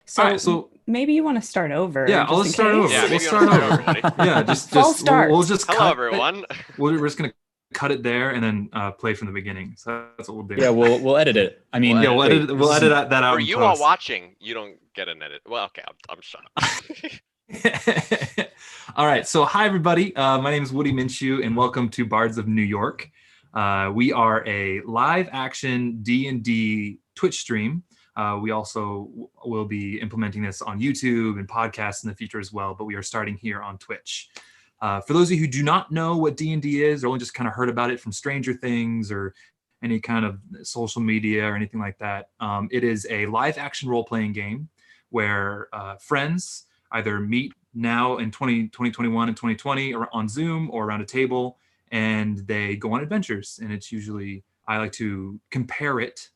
All So right, so maybe you want to start over yeah, I'll just in just start over. case. Yeah, We'll maybe you want start to start over. over, buddy. Yeah, False we'll start. just Hello, cut it. everyone. We're just gonna cut it there and then play from the beginning. So that's what we'll do. Yeah, we'll edit it. I We'll mean, Yeah, edit it. wait, we'll this edit isn't. that out For in you all post. watching, you don't get an edit. Well, okay, I'm shut up. All right, so hi everybody. My name is Woody Minshew, and welcome to Bards of New York. We are a live action D&D Twitch stream. We also will be implementing this on YouTube and podcasts in the future as well, but we are starting here on Twitch. For those of you who do not know what D&D is, or only just kind of heard about it from Stranger Things or any kind of social media or anything like that, it is a live action role-playing game where friends either meet now in 2021 and 2020 or on Zoom or around a table, and they go on adventures. And it's usually, I like to compare it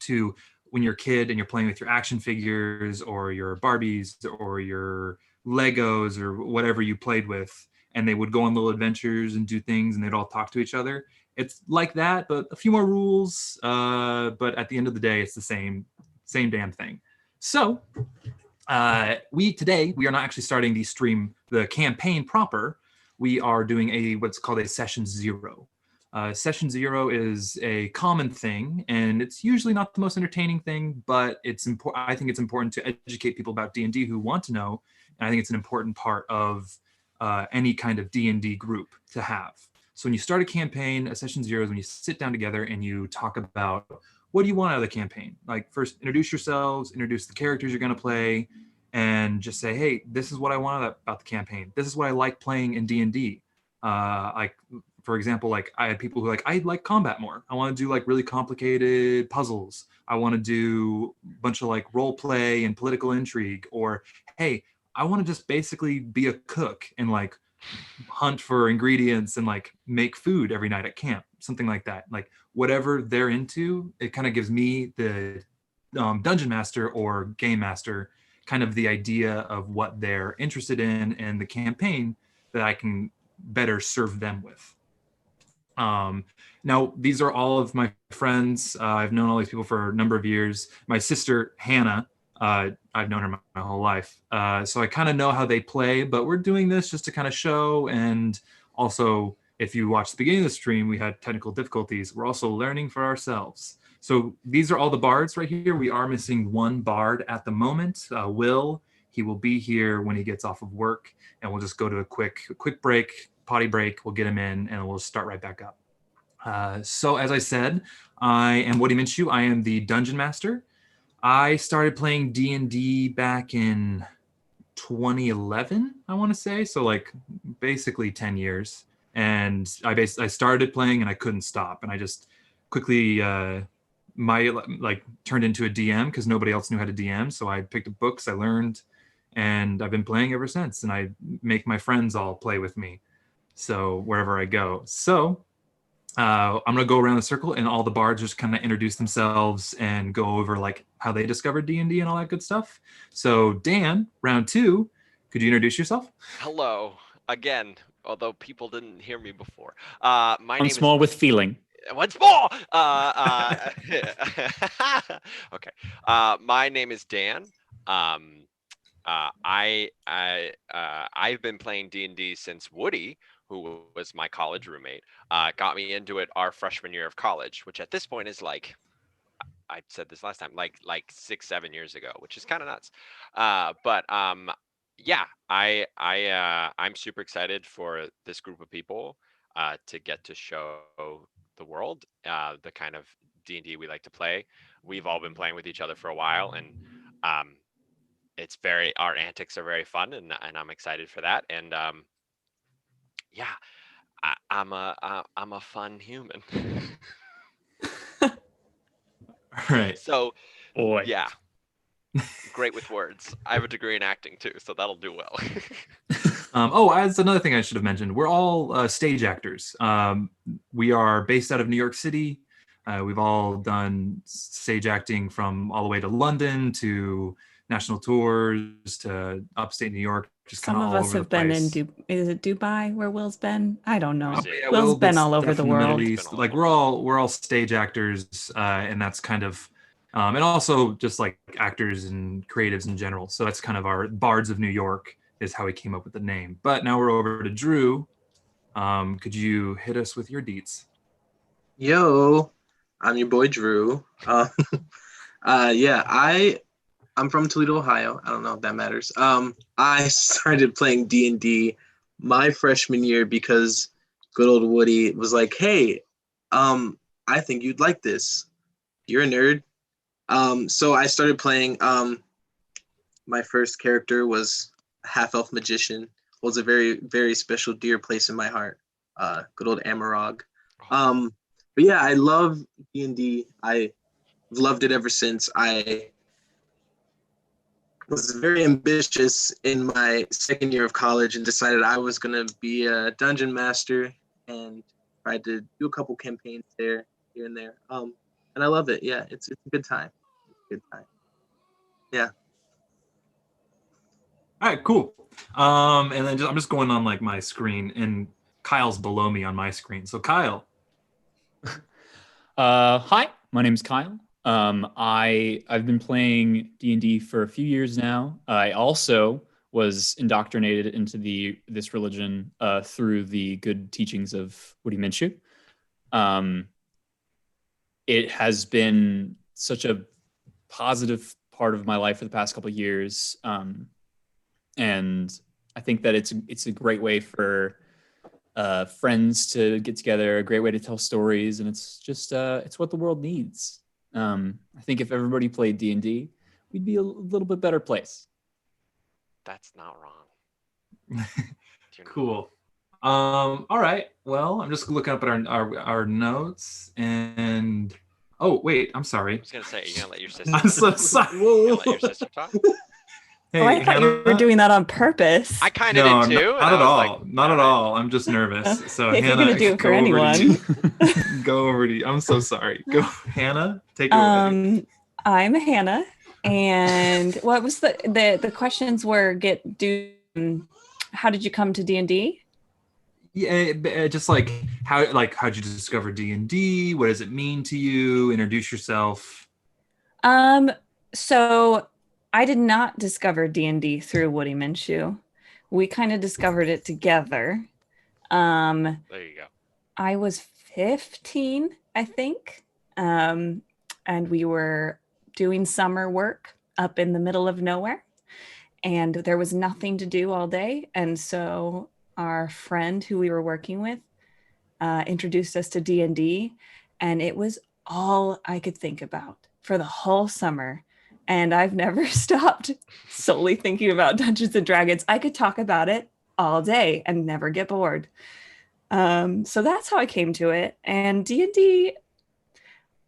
to when you're a kid and you're playing with your action figures or your Barbies or your Legos or whatever you played with, and they would go on little adventures and do things, and they'd all talk to each other. It's like that, but a few more rules. But at the end of the day, it's the same damn thing. So we are not actually starting the campaign proper. We are doing what's called a session zero. Session zero is a common thing, and it's usually not the most entertaining thing, but it's important. I think it's important to educate people about D&D who want to know, and I think it's an important part of any kind of D&D group to have. So when you start a campaign, a session zero is when you sit down together and you talk about what do you want out of the campaign. Like, first, introduce yourselves, introduce the characters you're going to play, and just say, hey, this is what I want about the campaign. This is what I like playing in D&D. Like, for example, like I had people who I like combat more. I want to do like really complicated puzzles. I want to do a bunch of like role play and political intrigue. Or, hey, I want to just basically be a cook and like hunt for ingredients and like make food every night at camp, something like that. Like whatever they're into, it kind of gives me the dungeon master or game master kind of the idea of what they're interested in and the campaign that I can better serve them with. Now, these are all of my friends. I've known all these people for a number of years. My sister, Hannah, I've known her my whole life. So I kind of know how they play, but we're doing this just to kind of show. And also, if you watch the beginning of the stream, we had technical difficulties. We're also learning for ourselves. So these are all the bards right here. We are missing one bard at the moment, Will. He will be here when he gets off of work, and we'll just go to a quick break, potty break. We'll get him in, and we'll start right back up. So as I said, I am Woody Minshew. I am the Dungeon Master. I started playing D&D back in 2011, I want to say. So like basically 10 years. And I started playing and I couldn't stop. And I just quickly turned into a DM because nobody else knew how to DM. So I picked up books, I learned, and I've been playing ever since. And I make my friends all play with me. So wherever I go. So I'm gonna go around the circle, and all the bards just kind of introduce themselves and go over like how they discovered D&D and all that good stuff. So Dan, round two, could you introduce yourself? Hello again. Although people didn't hear me before. My name Once more with feeling. Once more. Okay. My name is Dan. I've been playing D&D since Woody, who was my college roommate, got me into it our freshman year of college, which at this point is like, I said this last time, like 6-7 years ago, which is kind of nuts. Yeah, I'm super excited for this group of people to get to show the world the kind of D&D we like to play. We've all been playing with each other for a while, and our antics are very fun, and I'm excited for that. And yeah, I'm a fun human. All right. So Boy. yeah, great with words. I have a degree in acting too, so that'll do well. That's another thing I should have mentioned. We're all stage actors. We are based out of New York City. We've all done stage acting from all the way to London to national tours to upstate New York. Just Some kind of all us over have the been place. is it Dubai where Will's been? I don't know. Yeah, Will's Will been did all over stuff the in the Middle world. East. Like we're all stage actors, and that's kind of and also just like actors and creatives in general. So that's kind of our Bards of New York is how we came up with the name. But now we're over to Drew. Could you hit us with your deets? Yo, I'm your boy Drew. I'm from Toledo, Ohio. I don't know if that matters. I started playing D&D my freshman year because good old Woody was like, "Hey, I think you'd like this. You're a nerd." So I started playing. My first character was a half-elf magician. Holds a very, very special dear place in my heart. Good old Amarog. But yeah, I love D&D. I've loved it ever since. I was very ambitious in my second year of college and decided I was going to be a dungeon master and tried to do a couple campaigns here and there. And I love it. Yeah, it's a good time. It's a good time. Yeah. All right, cool. And then I'm just going on like my screen, and Kyle's below me on my screen. So Kyle. Hi, my name's Kyle. I've been playing D&D for a few years now. I also was indoctrinated into this religion through the good teachings of Woody Minshew. It has been such a positive part of my life for the past couple of years, and I think that it's a great way for friends to get together, a great way to tell stories, and it's just it's what the world needs. I think if everybody played D&D, we'd be a little bit better place. That's not wrong. Cool. All right. Well, I'm just looking up at our notes, and oh wait, I'm sorry. I was gonna say, are you gonna let your sister? I'm so sorry. You gonna let your sister talk? Hey, I thought you were doing that on purpose. I kind of did too. Not at all. Not at all. I'm just nervous. So If you're Hannah, gonna do it for go over to anyone. you. Go over to you. I'm so sorry. Go, Hannah. Take it away. I'm Hannah, and what was the questions were how did you come to D&D? Yeah, just like how'd you discover D&D? What does it mean to you? Introduce yourself. So I did not discover D&D through Woody Minshew. We kind of discovered it together. There you go. I was 15, I think. And we were doing summer work up in the middle of nowhere. And there was nothing to do all day. And so our friend who we were working with introduced us to D&D. And it was all I could think about for the whole summer. And I've never stopped solely thinking about Dungeons and Dragons. I could talk about it all day and never get bored. So that's how I came to it. And D&D,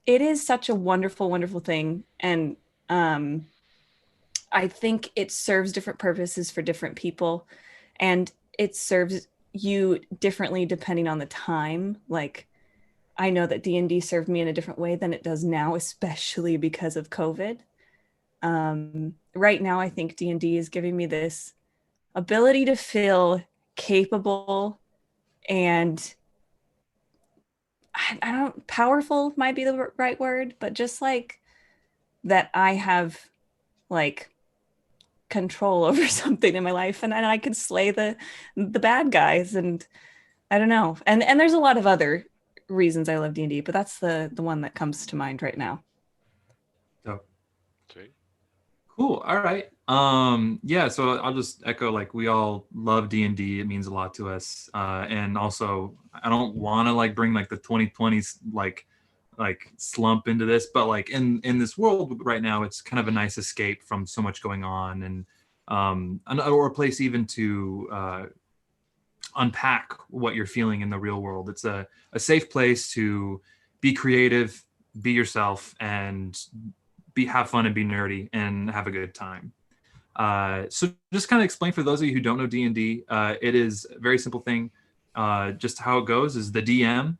it is such a wonderful, wonderful thing. And I think it serves different purposes for different people. And it serves you differently depending on the time. Like, I know that D&D served me in a different way than it does now, especially because of COVID. Right now, I think D&D is giving me this ability to feel capable and I don't, powerful might be the right word, but just like that I have like control over something in my life and I could slay the bad guys. And I don't know. And there's a lot of other reasons I love D&D, but that's the one that comes to mind right now. Sweet. Cool. All right. Yeah, so I'll just echo, like, we all love D&D. It means a lot to us. And also, I don't want to like bring like the 2020s like slump into this, but like in this world right now, it's kind of a nice escape from so much going on, and or a place even to unpack what you're feeling in the real world. It's a safe place to be creative, be yourself, and have fun and be nerdy and have a good time. So just kind of explain for those of you who don't know D&D, it is a very simple thing. Just how it goes is the DM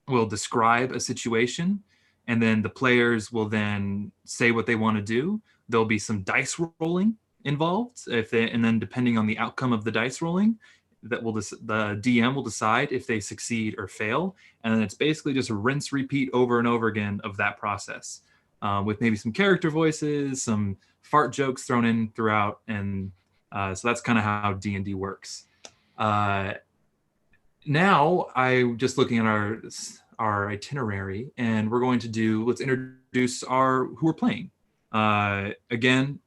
will describe a situation, and then the players will then say what they want to do. There'll be some dice rolling involved, and then depending on the outcome of the dice rolling, the DM will decide if they succeed or fail, and then it's basically just a rinse repeat over and over again of that process. with maybe some character voices, some fart jokes thrown in throughout, and so that's kind of how D&D works. Now I'm just looking at our itinerary, and we're going to let's introduce who we're playing. Again,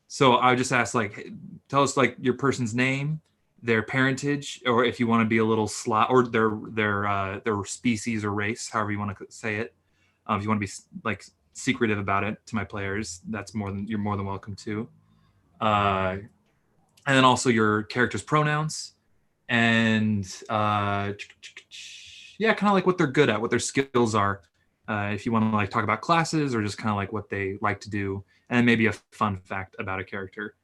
so I would just ask, like, tell us like your person's name, their parentage, or if you want to be a little or their species or race, however you want to say it. If you want to be like secretive about it to my players, you're more than welcome to. And then also your character's pronouns, and yeah, kind of like what they're good at, what their skills are. If you want to like talk about classes or just kind of like what they like to do, and maybe a fun fact about a character.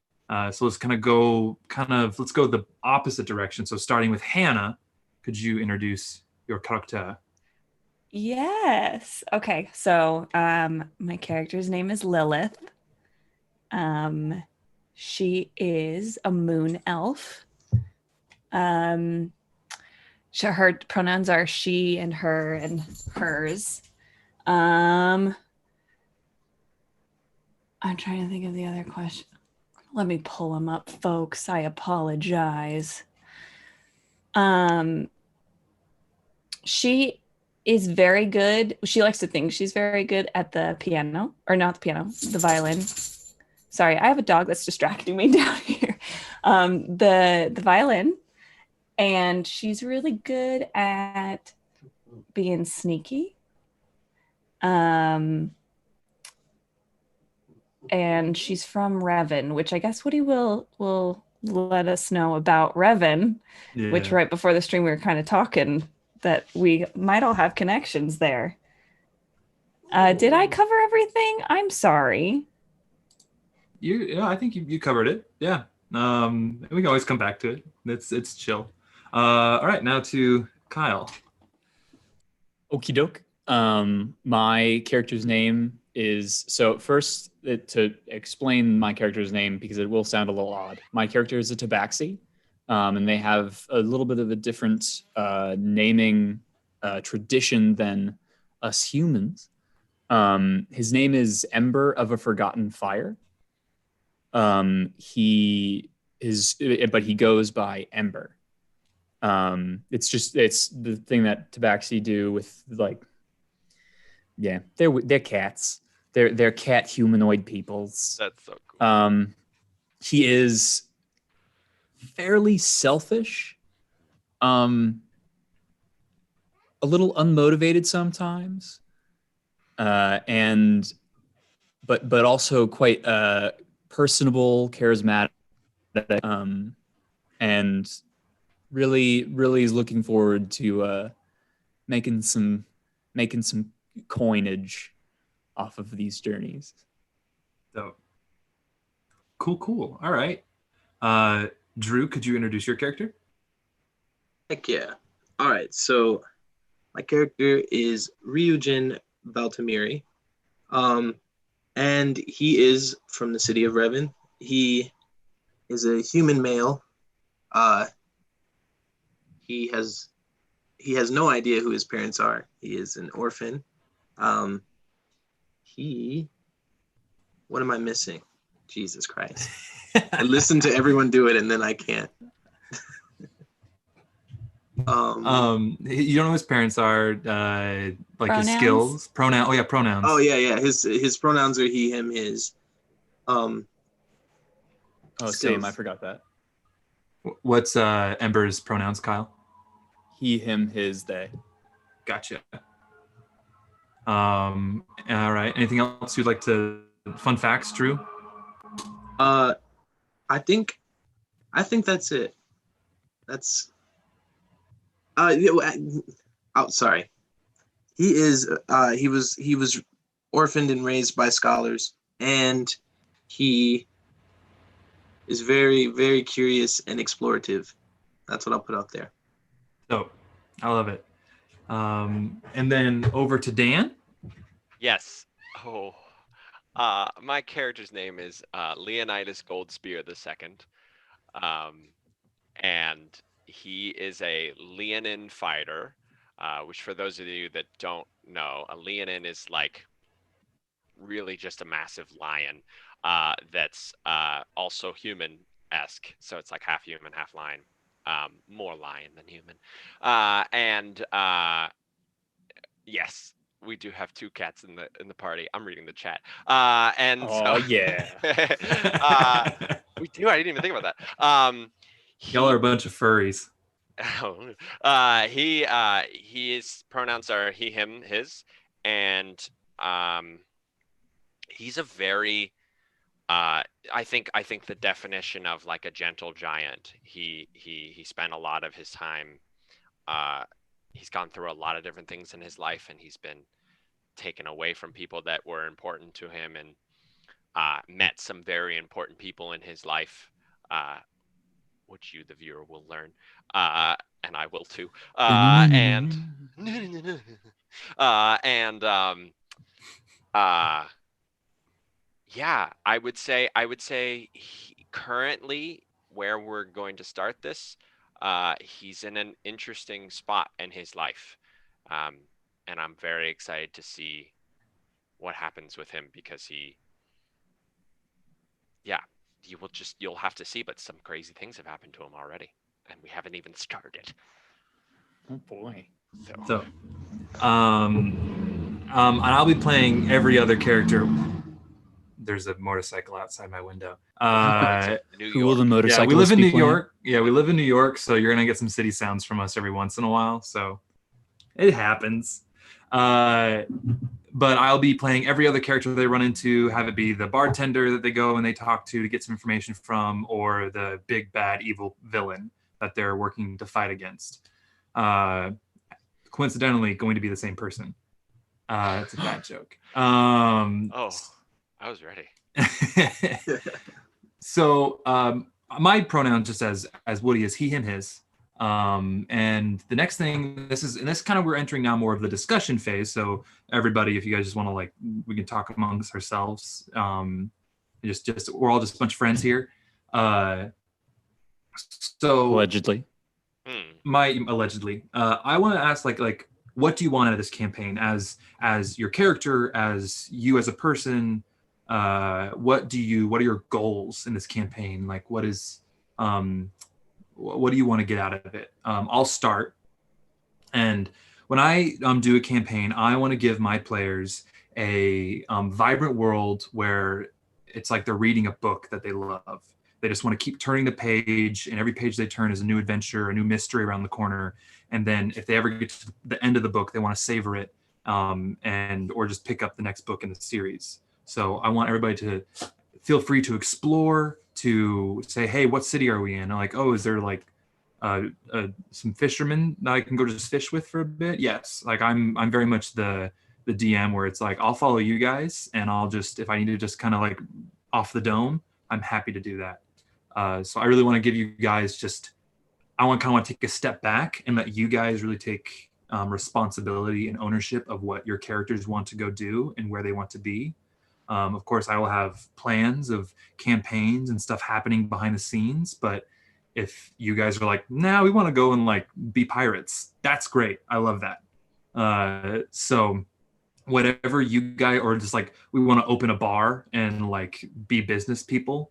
So let's go the opposite direction. So starting with Hannah, could you introduce your character? Yes. Okay. So my character's name is Lilith. She is a moon elf. Her pronouns are she and her and hers. I'm trying to think of the other question. Let me pull them up, folks. I apologize. She is very good. She likes to think she's very good at the piano, or not the piano, the violin. Sorry, I have a dog that's distracting me down here. The violin, and she's really good at being sneaky. And she's from Revan, which I guess Woody will let us know about Revan, which right before the stream we were kind of talking that we might all have connections there. Did I cover everything? I'm sorry. I think you covered it. Yeah. We can always come back to it. It's chill. All right, now to Kyle. Okie doke. My character's name is, so first to explain my character's name, because it will sound a little odd. My character is a tabaxi, and they have a little bit of a different naming tradition than us humans. His name is Ember of a Forgotten Fire. But he goes by Ember. It's the thing that tabaxi do with, like, yeah, they're cats. They're cat humanoid peoples. That's so cool. He is fairly selfish, a little unmotivated sometimes, and but also quite personable, charismatic, and really is looking forward to making some coinage off of these journeys. So cool. All right. Drew, could you introduce your character? Heck yeah. All right, so my character is Ryujin Baltamiri. And he is from the city of Revan. He is a human male. He has no idea who his parents are. He is an orphan. What am I missing? Jesus Christ. I listen to everyone do it and then I can't. You don't know who his parents are, like pronouns? his skills, pronouns. Oh yeah. His pronouns are he, him, his. Same. skills. I forgot that. What's Ember's pronouns, Kyle? He, him, his, they. Gotcha. All right. Anything else you'd like to? Fun facts, Drew? I think that's it. That's. Sorry. He was orphaned and raised by scholars, and he is very, very curious and explorative. That's what I'll put out there. So, I love it. And then over to Dan. Yes. Oh. My character's name is Leonidas Goldspear II. And he is a Leonin fighter, which for those of you that don't know, a Leonin is like really just a massive lion that's also human-esque. So it's like half human, half lion. More lion than human. Yes, we do have 2 cats in the party. I'm reading the chat. And Oh, so yeah. we do. I didn't even think about that. Y'all are a bunch of furries. His pronouns are he, him, his, and he's a very I think the definition of like a gentle giant. He spent a lot of his time. He's gone through a lot of different things in his life, and he's been taken away from people that were important to him, and met some very important people in his life, which you, the viewer, will learn, and I will too. Yeah, I would say currently where we're going to start this, he's in an interesting spot in his life, and I'm very excited to see what happens with him, because you'll have to see, but some crazy things have happened to him already, and we haven't even started. Oh boy. So, and I'll be playing every other character. There's a motorcycle outside my window. New Who will the York. motorcycle? Yeah, we live in be New playing? York. Yeah, we live in New York, so you're gonna get some city sounds from us every once in a while. So it happens. But I'll be playing every other character they run into, have it be the bartender that they go and they talk to get some information from, or the big bad evil villain that they're working to fight against. Coincidentally, going to be the same person. It's a bad joke. Oh, I was ready. So my pronoun just as Woody is he, him, his. And the next thing, this kind of, we're entering now more of the discussion phase. So everybody, if you guys just want to we can talk amongst ourselves. Just we're all just a bunch of friends here. So Allegedly. Allegedly, I want to ask like what do you want out of this campaign as your character, as you as a person? What are your goals in this campaign? Like what do you want to get out of it? I'll start. And when I do a campaign, I want to give my players a vibrant world where it's like they're reading a book that they love. They just want to keep turning the page, and every page they turn is a new adventure, a new mystery around the corner. And then if they ever get to the end of the book, they want to savor it, or just pick up the next book in the series. So I want everybody to feel free to explore, to say, hey, what city are we in? And like, oh, is there like some fishermen that I can go just fish with for a bit? Yes. Like I'm very much the DM where it's like, I'll follow you guys, and I'll just, if I need to just kind of like off the dome, I'm happy to do that. So I really want to give you guys I want to take a step back and let you guys really take responsibility and ownership of what your characters want to go do and where they want to be. Of course, I will have plans of campaigns and stuff happening behind the scenes, but if you guys are like, nah, we want to go and like be pirates, that's great. I love that. So whatever you guys, or just like, we want to open a bar and like be business people,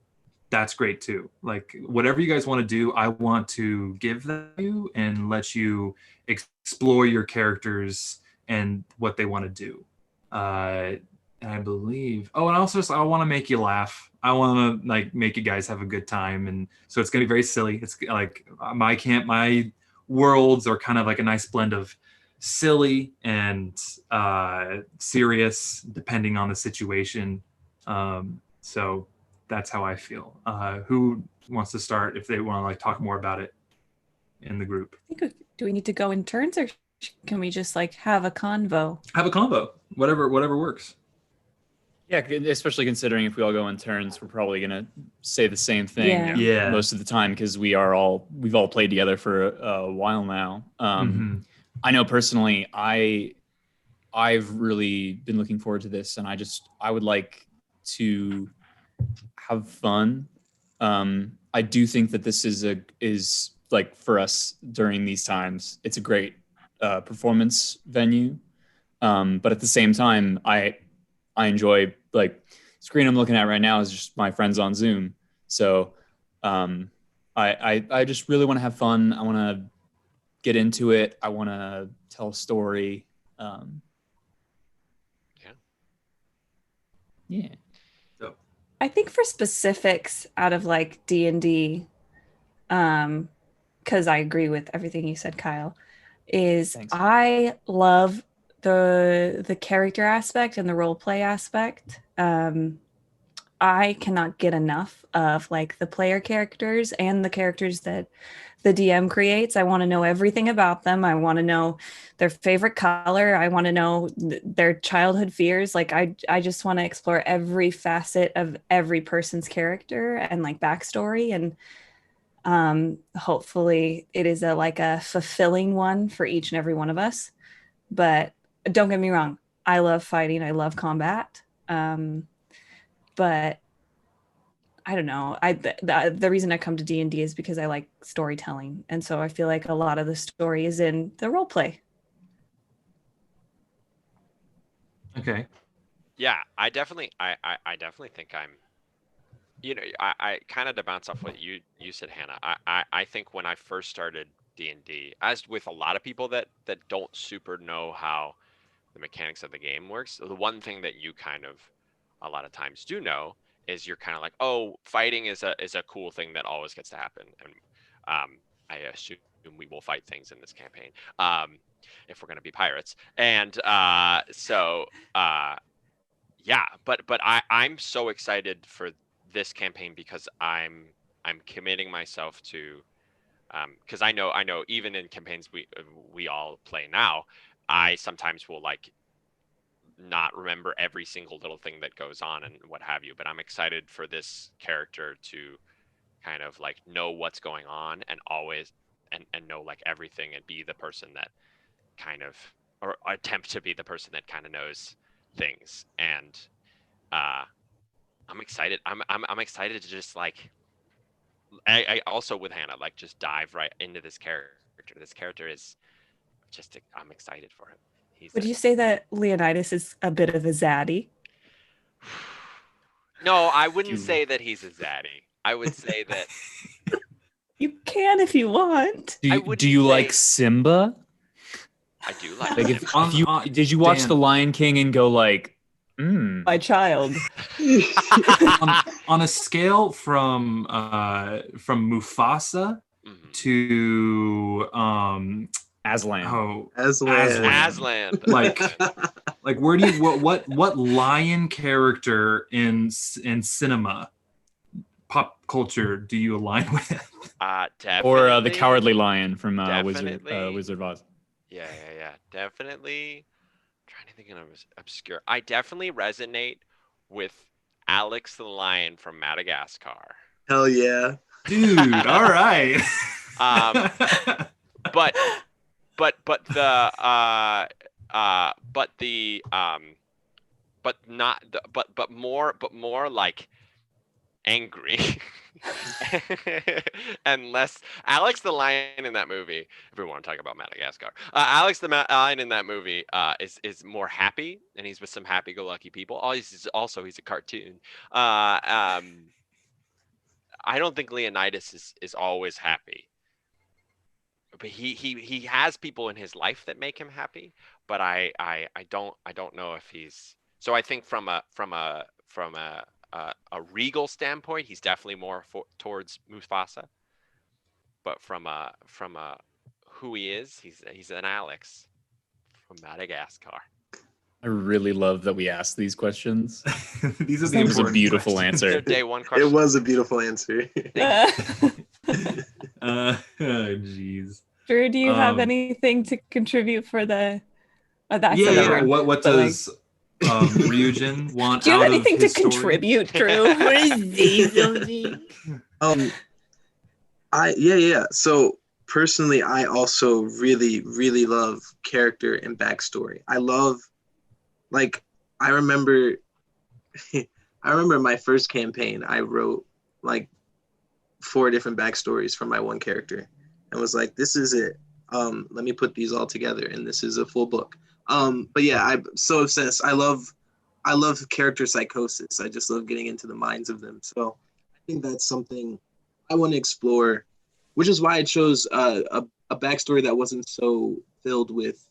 that's great too. Like whatever you guys want to do, I want to give you and let you explore your characters and what they want to do. And I believe, and also I want to make you laugh. I want to like make you guys have a good time. And so it's going to be very silly. It's like my worlds are kind of like a nice blend of silly and serious, depending on the situation. So that's how I feel. Who wants to start if they want to like talk more about it in the group? Do we need to go in turns, or can we just like have a convo? Have a combo, whatever works. Yeah, especially considering if we all go in turns, we're probably gonna say the same thing Yeah. most of the time, because we've all played together for a while now. I know personally, I've really been looking forward to this, and I would like to have fun. I do think that this is like, for us during these times, it's a great performance venue. But at the same time, I'm I enjoy, like, screen I'm looking at right now is just my friends on Zoom. So I just really want to have fun. I want to get into it. I want to tell a story. Yeah. So I think for specifics out of like D&D, because I agree with everything you said, Kyle, is Thanks. I love the character aspect and the role play aspect. I cannot get enough of like the player characters and the characters that the DM creates. I want to know everything about them. I want to know their favorite color. I want to know their childhood fears. Like I just want to explore every facet of every person's character and like backstory. And hopefully it is a fulfilling one for each and every one of us. But don't get me wrong, I love fighting. I love combat. But I don't know. The reason I come to D&D is because I like storytelling, and so I feel like a lot of the story is in the role play. okay. Yeah, I definitely think I'm, I kind of, to bounce off what you said, Hannah. I think when I first started D&D, as with a lot of people that don't super know how the mechanics of the game works, the one thing that you kind of a lot of times do know is you're kind of like, oh, fighting is a cool thing that always gets to happen, and I assume we will fight things in this campaign, if we're going to be pirates, and yeah, but I'm so excited for this campaign because I'm committing myself to, because I know even in campaigns we all play now, I sometimes will like not remember every single little thing that goes on and what have you, but I'm excited for this character to kind of like know what's going on and always and know like everything and be the person that kind of, or attempt to be the person that kind of knows things. And I'm excited. I'm excited to just like, I also with Hannah, like just dive right into this character. This character is just, I'm excited for him. Would you say that Leonidas is a bit of a zaddy? No, I wouldn't say that he's a zaddy. I would say that You can if you want. Do you like Simba? I do like Like Simba. did you watch Dan. The Lion King and go like, My child. on a scale from Mufasa to Aslan? oh Aslan. like where do you what lion character in cinema pop culture do you align with? Definitely. Or the Cowardly Lion from Wizard of Oz? Yeah. Definitely. I'm trying to think of obscure. I definitely resonate with Alex the Lion from Madagascar. Hell yeah, Dude, all right. But more like angry and less Alex the Lion in that movie. If we want to talk about Madagascar, Alex the Lion in that movie is more happy, and he's with some happy-go-lucky people. He's a cartoon. I don't think Leonidas is always happy, but he has people in his life that make him happy. But I don't know if he's, so I think from a regal standpoint, he's definitely more towards Mufasa. But from a who he is, he's an Alex from Madagascar. I really love that we asked these questions. These are the It was a important beautiful questions. answer. Day one question. it was a beautiful answer. Jeez. Drew, do you have anything to contribute for the? That's Yeah. What does Ryujin want? Do you have out of anything to his story? contribute, Drew? What is this? So personally, I also really, really love character and backstory. I love, like, I remember my first campaign. I wrote like 4 different backstories for my one character, and was like, "This is it. Let me put these all together, and this is a full book." But yeah, I'm so obsessed. I love I love character psychosis. I just love getting into the minds of them. So I think that's something I want to explore, which is why I chose a backstory that wasn't so filled with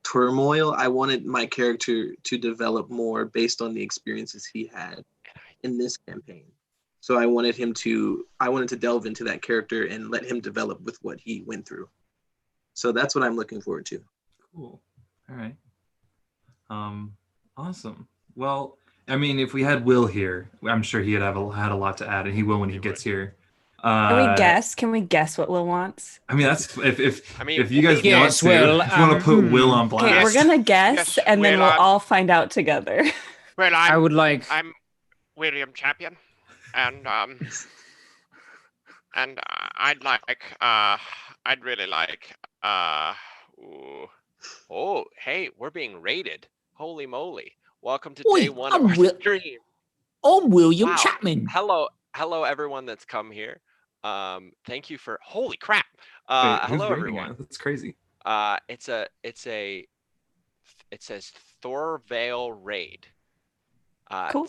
turmoil. I wanted my character to develop more based on the experiences he had in this campaign. So I wanted to delve into that character and let him develop with what he went through. So that's what I'm looking forward to. Cool. All right. Awesome. Well, I mean, if we had Will here, I'm sure he'd had a lot to add, and he will when he gets here. Can we guess? Can we guess what Will wants? I mean, that's if I mean, you guys want Yes, to, well, if you want to put Will on blast. Okay, we're gonna guess, Yes, and then well, we'll all find out together. Well, I would like. I'm William Champion, and I'd really like ooh. Oh, hey, we're being rated. Holy moly. Welcome to day one of our stream. I'm William Wow. Chapman. Hello everyone that's come here. Thank you for holy crap. Wait, who's Hello rating everyone. it? That's crazy. It says Thorvale Raid. Cool.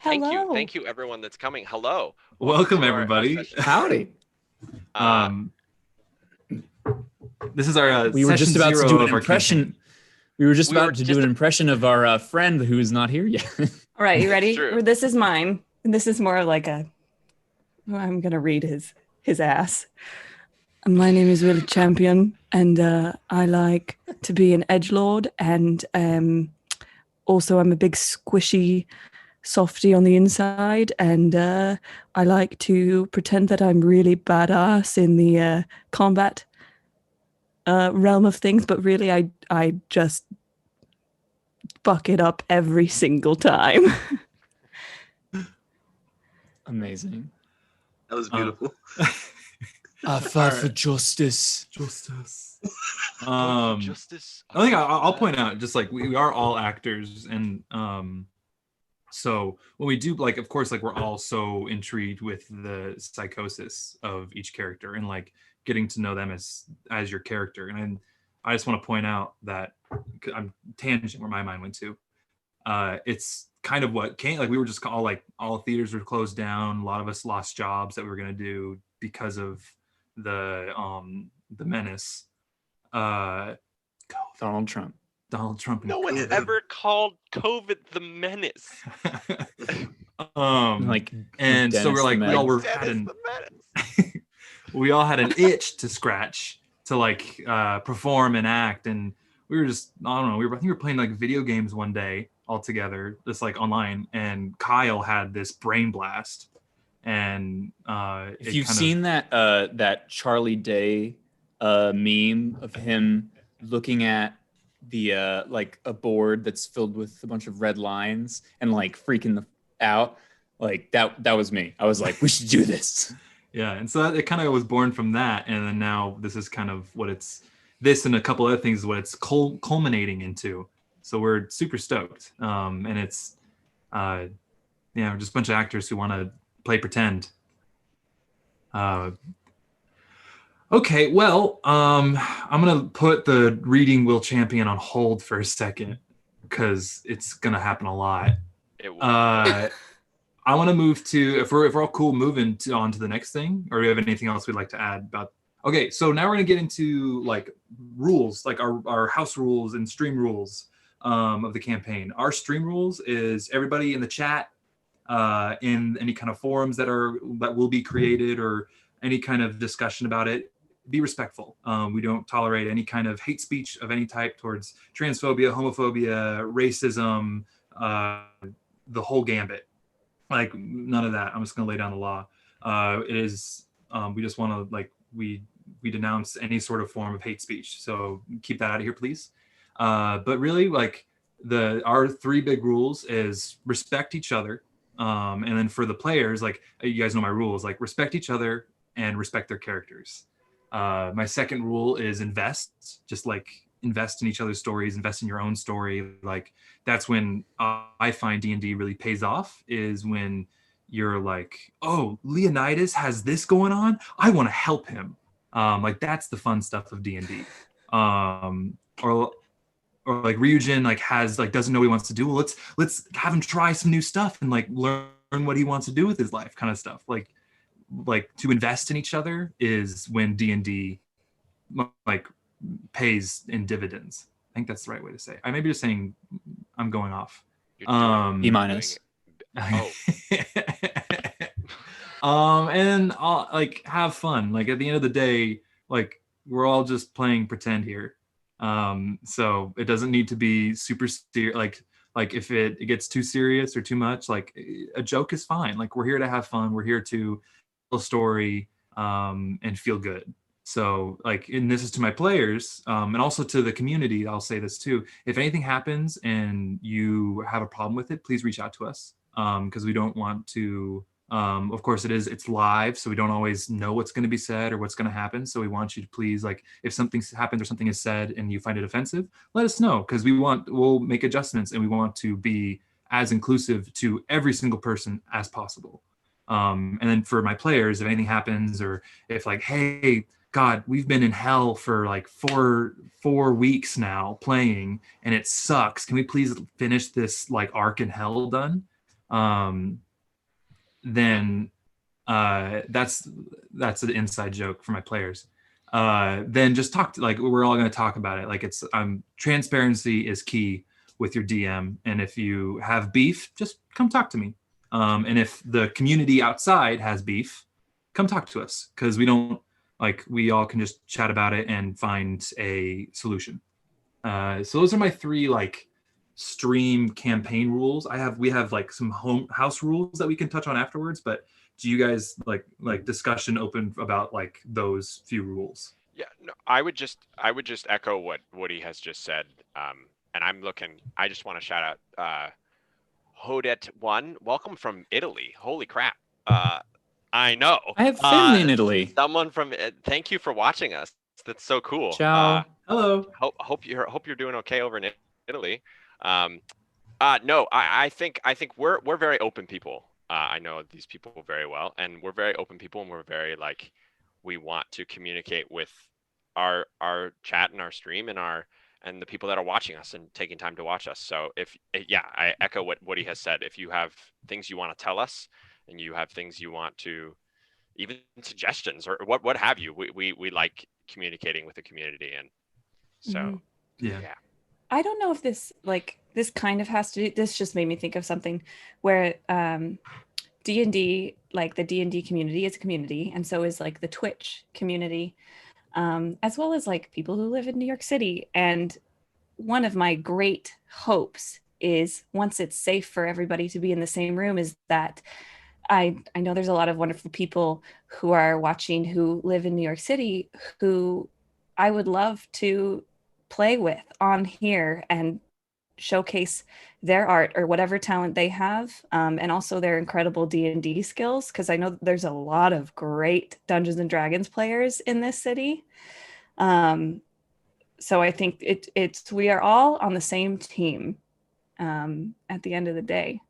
Thank Hello. you everyone that's coming. Hello. Welcome to our everybody. session. Howdy. This is our We were just session about to zero do an of our impression. campaign. We were just We were about to just do an impression of our friend who is not here yet. All right, you ready? true. This is mine. And this is more like I'm gonna read his ass. My name is Willie Champion, and I like to be an edgelord, and also I'm a big squishy softy on the inside, and I like to pretend that I'm really badass in the combat realm of things, but really I just fuck it up every single time. Amazing. That was beautiful. I fight for justice. Justice. Justice. I think I'll point out, just like we are all actors, and so when we do, like, of course, like, we're all so intrigued with the psychosis of each character and like getting to know them as your character. And I just want to point out that I'm tangent where my mind went to. It's kind of what came, like, we were just all theaters were closed down. A lot of us lost jobs that we were going to do because of the menace. Donald Trump. No one's ever called COVID the menace. Like, and so we're like, we all had an itch to scratch to like perform and act, and we were just, I don't know, I think we were playing like video games one day all together, just like online, and Kyle had this brain blast, and if you've seen that Charlie Day meme of him looking at the like a board that's filled with a bunch of red lines and like freaking out, like that was me. I was like, we should do this. Yeah, and so it kind of was born from that, and then now this is kind of what this and a couple other things is what it's culminating into. So we're super stoked, and it's just a bunch of actors who want to play pretend. Okay, well, I'm gonna put the reading Will Champion on hold for a second because it's gonna happen a lot. It will. I want to move to, if we're all cool, moving on to the next thing, or do we have anything else we'd like to add about? Okay, so now we're gonna get into like rules, like our house rules and stream rules of the campaign. Our stream rules is everybody in the chat, in any kind of forums that will be created, or any kind of discussion about it, be respectful. We don't tolerate any kind of hate speech of any type towards transphobia, homophobia, racism, the whole gambit. Like, none of that. I'm just gonna lay down the law. It is, we just want to, like, we denounce any sort of form of hate speech. So keep that out of here, please. But really, like, our three big rules is respect each other. And then for the players, like, you guys know my rules, like, respect each other and respect their characters. My second rule is invest, just like invest in each other's stories, invest in your own story. Like, that's when I find D&D really pays off, is when you're like, oh, Leonidas has this going on, I want to help him. Like, that's the fun stuff of D&D. Or or like Ryujin like has like doesn't know what he wants to do. Well, let's have him try some new stuff and like learn what he wants to do with his life, kind of stuff. Like to invest in each other is when D&D like pays in dividends. I think that's the right way to say it. I may be just saying I'm going off. You're doing, B you're minus. doing it. And I'll like have fun. Like at the end of the day, like we're all just playing pretend here. So it doesn't need to be super serious. Like if it gets too serious or too much, like a joke is fine. Like we're here to have fun. We're here to tell a story and feel good. So like, and this is to my players and also to the community. I'll say this too. If anything happens and you have a problem with it, please reach out to us because we don't want to. Of course, it's live, so we don't always know what's going to be said or what's going to happen. So we want you to please, like, if something happens or something is said and you find it offensive, let us know because we'll make adjustments and we want to be as inclusive to every single person as possible. And then for my players, if anything happens or if like, hey, God, we've been in hell for like four weeks now playing and it sucks. Can we please finish this like arc in hell done? Then that's an inside joke for my players. Then just talk to, like we're all going to talk about it. Like it's transparency is key with your DM, and if you have beef, just come talk to me. And if the community outside has beef, come talk to us because we all can just chat about it and find a solution. So those are my three like stream campaign rules. We have like some house rules that we can touch on afterwards, but do you guys like discussion open about like those few rules? Yeah, no, I would just echo what Woody has just said. And I just want to shout out Hodet1, welcome from Italy. Holy crap. I know. I have family in Italy. Someone from thank you for watching us. That's so cool. Ciao. Hello. Hope you're doing okay over in Italy. No, I think we're very open people. I know these people very well, and we're very open people, and we're very like we want to communicate with our chat and our stream and the people that are watching us and taking time to watch us. So I echo what Woody has said. If you have things you want to tell us, and you have things you want to, even suggestions or what have you, we like communicating with the community, and so yeah. I don't know if this kind of has to do, this just made me think of something where D&D, like the D&D community is a community, and so is like the Twitch community, as well as like people who live in New York City. And one of my great hopes is once it's safe for everybody to be in the same room is that I know there's a lot of wonderful people who are watching who live in New York City who I would love to play with on here and showcase their art or whatever talent they have, and also their incredible D&D skills, because I know there's a lot of great Dungeons and Dragons players in this city. So I think it's we are all on the same team at the end of the day.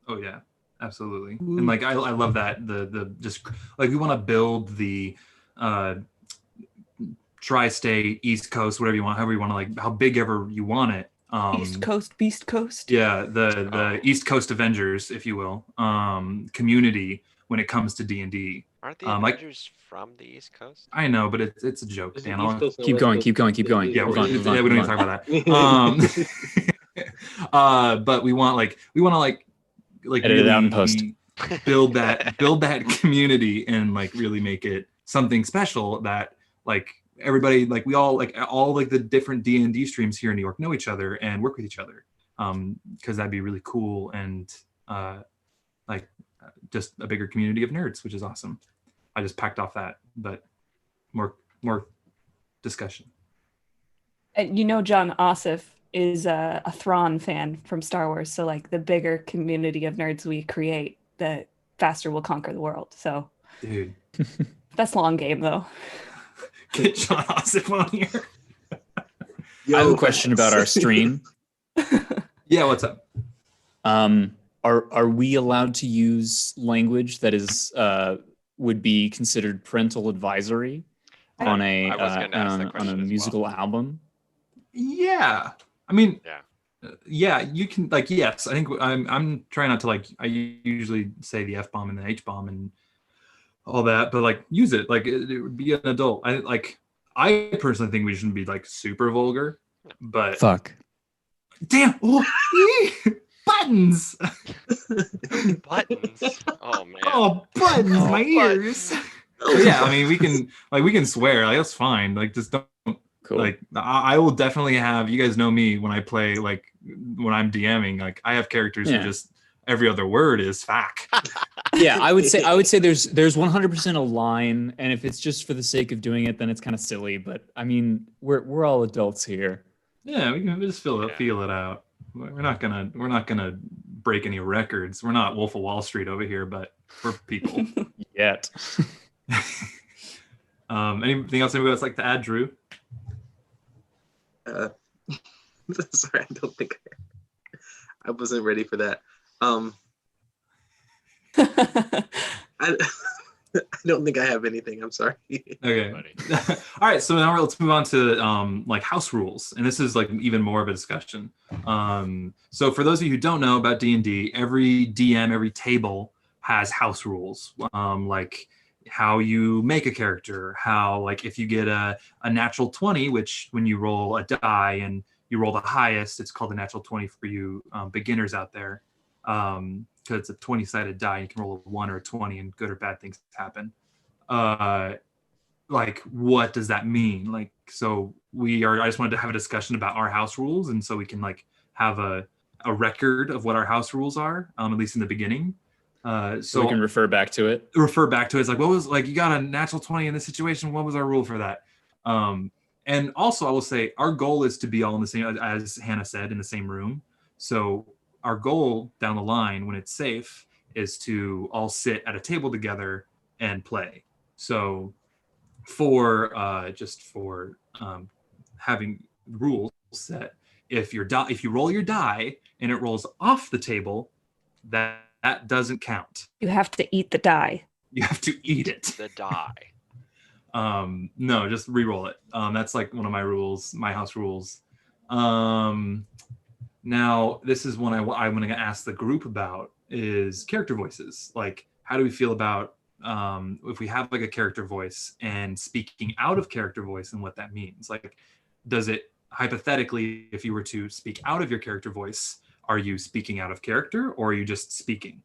Oh yeah, absolutely. And like I love that the just like we want to build the tri-state, East Coast, whatever you want, however you want to, like how big ever you want it. East Coast, Beast Coast. Yeah, the East Coast Avengers, if you will, community when it comes to D&D. Aren't the Avengers from the East Coast? I know, but it's a joke, Dan. Keep going. Yeah, we don't need to talk about that. But we want to edit really it out in post. build that community and like really make it something special that like everybody, like we all like the different D&D streams here in New York know each other and work with each other, because that'd be really cool and like just a bigger community of nerds, which is awesome. I just packed off that, but more discussion. John Ossoff is a Thrawn fan from Star Wars, so like the bigger community of nerds we create, the faster we'll conquer the world. So dude, that's long game though. Get John Ossoff on here. I have a question about our stream. Yeah, what's up? Are we allowed to use language that is would be considered parental advisory on a musical album? Yeah. I mean, Yeah. yeah, you can like yes. I think I'm trying not to like. I usually say the F bomb and the H bomb and all that, but like use it. Like it would be an adult. I personally think we shouldn't be like super vulgar, but Fuck. damn. Oh, buttons. Buttons. Oh man. Oh, buttons. Oh, My buttons. ears. So, yeah, I mean we can swear. Like that's fine. Like just don't. Cool. Like I will definitely have, you guys know me when I play, like when I'm DMing, like I have characters who just every other word is fuck. Yeah, I would say there's 100% a line, and if it's just for the sake of doing it, then it's kind of silly. But I mean, we're all adults here. Yeah, we can just feel it out. We're not gonna break any records. We're not Wolf of Wall Street over here, but we're people. Yet. Anything else anybody else like to add, Drew? Sorry, I don't think I wasn't ready for that. I don't think I have anything. I'm sorry. Okay. All right. So now let's move on to like house rules, and this is like even more of a discussion. So for those of you who don't know about D&D, every DM, every table has house rules. Like how you make a character, how like if you get a natural 20, which when you roll a die and you roll the highest, it's called a natural 20 for you beginners out there. Because it's a 20-sided die, you can roll a 1 or a 20 and good or bad things happen. Like what does that mean? Like so I just wanted to have a discussion about our house rules, and so we can like have a record of what our house rules are, at least in the beginning. So we can refer back to it. It's like, what was like you got a natural 20 in this situation, what was our rule for that? And also I will say our goal is to be all in the same, as Hannah said, in the same room. So our goal down the line when it's safe is to all sit at a table together and play. So for having rules set, if you roll your die and it rolls off the table, that doesn't count. You have to eat the die. You have to eat it. The die. No, just re-roll it. That's like one of my rules, my house rules. Now, this is one I'm going to ask the group about is character voices. Like, how do we feel about if we have like a character voice and speaking out of character voice and what that means? Like, does it hypothetically, if you were to speak out of your character voice, are you speaking out of character or are you just speaking?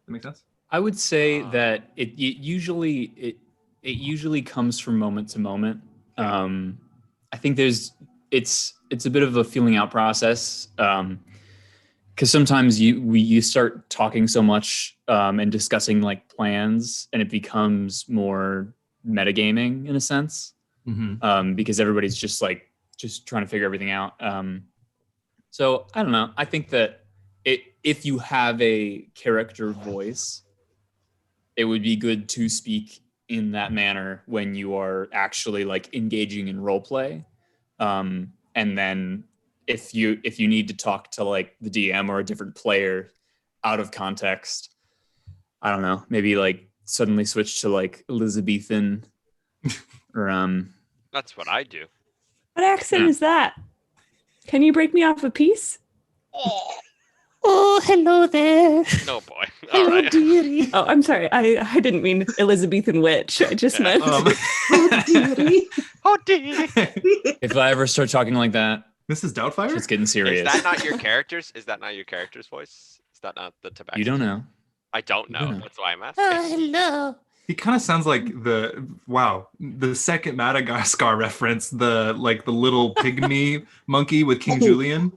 That make sense? I would say that it usually comes from moment to moment. I think it's a bit of a feeling out process because sometimes you start talking so much and discussing like plans, and it becomes more metagaming in a sense, because everybody's just trying to figure everything out. So I don't know. I think that if you have a character voice, it would be good to speak in that manner when you are actually like engaging in role play. And then if you need to talk to like the DM or a different player out of context, I don't know, maybe like suddenly switch to like Elizabethan or That's what I do. What accent is that? Can you break me off a piece? Oh, hello there. No boy. Hello, All right. dearie. Oh, I'm sorry. I didn't mean Elizabethan witch. I just meant. Oh, dearie. Oh dear. if I ever start talking like that, Mrs. Doubtfire? it's getting serious. Is that not your character's? Is that not your character's voice? Is that not the tobacco? You don't know. I don't You know. don't know. That's why I'm asking. Oh, hello. He kind of sounds like the second Madagascar reference, the little pygmy monkey with King Julian.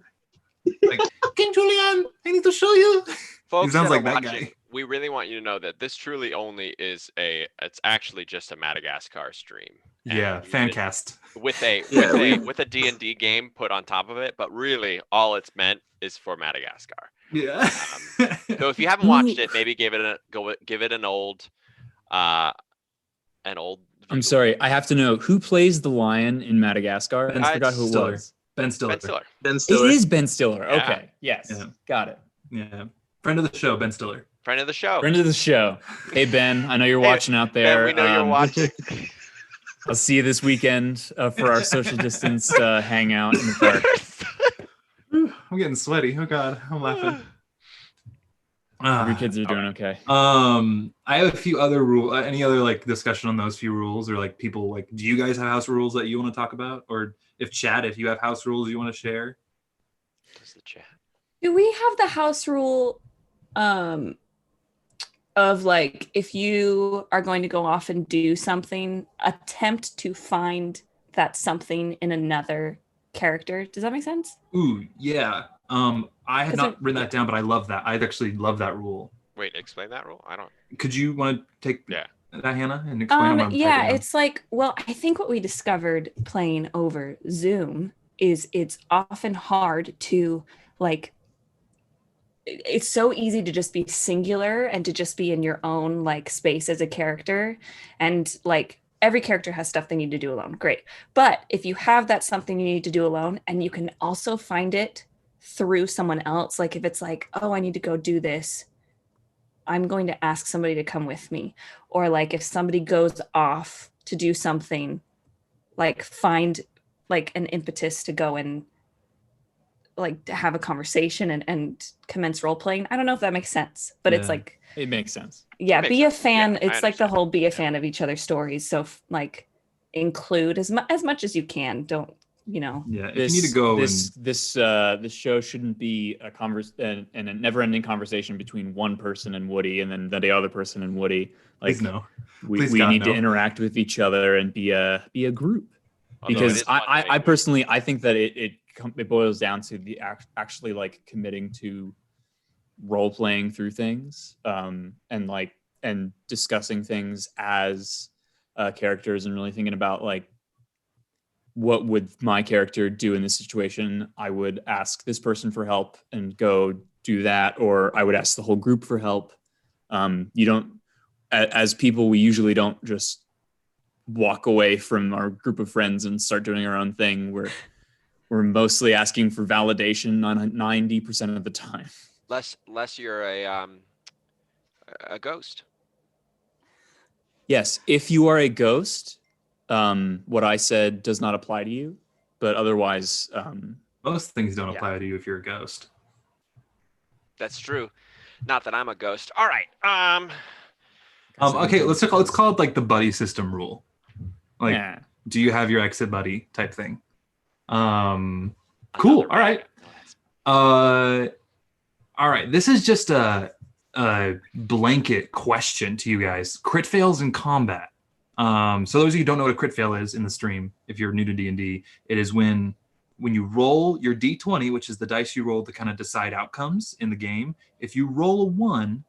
Like, King Julian, I need to show you. Folks He sounds that like are that watching, guy. we really want you to know that this truly only is it's actually just a Madagascar stream. And Yeah, we've fan been- cast. with a D&D game put on top of it, but really all it's meant is for Madagascar. Yeah. So if you haven't watched it, maybe give it an old I'm sorry. I have to know who plays the lion in Madagascar. Ben I forgot who it Stiller. was. Ben Stiller. Ben Stiller. Ben It Stiller. is Ben Stiller. Yeah. Okay. Yes. Yeah. Got it. Yeah. Friend of the show, Ben Stiller. Friend of the show. Friend of the show. Hey Ben, I know you're Hey, watching out there. Ben, we know you're watching. I'll see you this weekend for our social distance hangout in the park. I'm getting sweaty. Oh God, I'm laughing. Your kids are doing okay. I have a few other rules. Any other like discussion on those few rules, or like people like, do you guys have house rules that you want to talk about, or if Chad, if you have house rules you want to share? Does the chat? Do we have the house rule of like, if you are going to go off and do something, attempt to find that something in another character? Does that make sense? Ooh, yeah. I had 'Cause not written that down, but I love that. I actually love that rule. Wait, explain that rule. I don't. Could you want to take Yeah. that, Hannah, and explain what I'm Yeah, typing down? it's like, well, I think what we discovered playing over Zoom is it's often hard to like, it's so easy to just be singular and to just be in your own like space as a character. And like every character has stuff they need to do alone. Great. But if you have that something you need to do alone and you can also find it through someone else, like if it's like, oh, I need to go do this, I'm going to ask somebody to come with me. Or like if somebody goes off to do something, like find like an impetus to go and like to have a conversation and commence role playing. I don't know if that makes sense, but it's Yeah. like, It makes sense. yeah, Makes be a sense. fan. Yeah, I It's like the understand. whole be a fan of each other's stories. So like include as much as you can. Don't, you know. Yeah, if you need to go this show shouldn't be a and a never-ending conversation between one person and Woody, and then the other person and Woody. Like, please no. we Please, God, need to no. interact with each other and be a group. Although it Because is fun I to- personally, I think that it boils down to the actually like committing to role playing through things, and discussing things as characters, and really thinking about like, what would my character do in this situation? I would ask this person for help and go do that, or I would ask the whole group for help. You don't, as people, we usually don't just walk away from our group of friends and start doing our own thing. We're mostly asking for validation on 90% of the time. Less you're a ghost. Yes, if you are a ghost, what I said does not apply to you, but otherwise, Most things don't Yeah. apply to you if you're a ghost. That's true. Not that I'm a ghost. All right. Okay, let's call it like the buddy system rule. Like, yeah. do you have your exit buddy type thing? Cool. Another All right. All right. This is just a blanket question to you guys. Crit fails in combat. So those of you who don't know what a crit fail is in the stream, if you're new to D&D, it is when you roll your D20, which is the dice you roll to kind of decide outcomes in the game. If you roll a 1,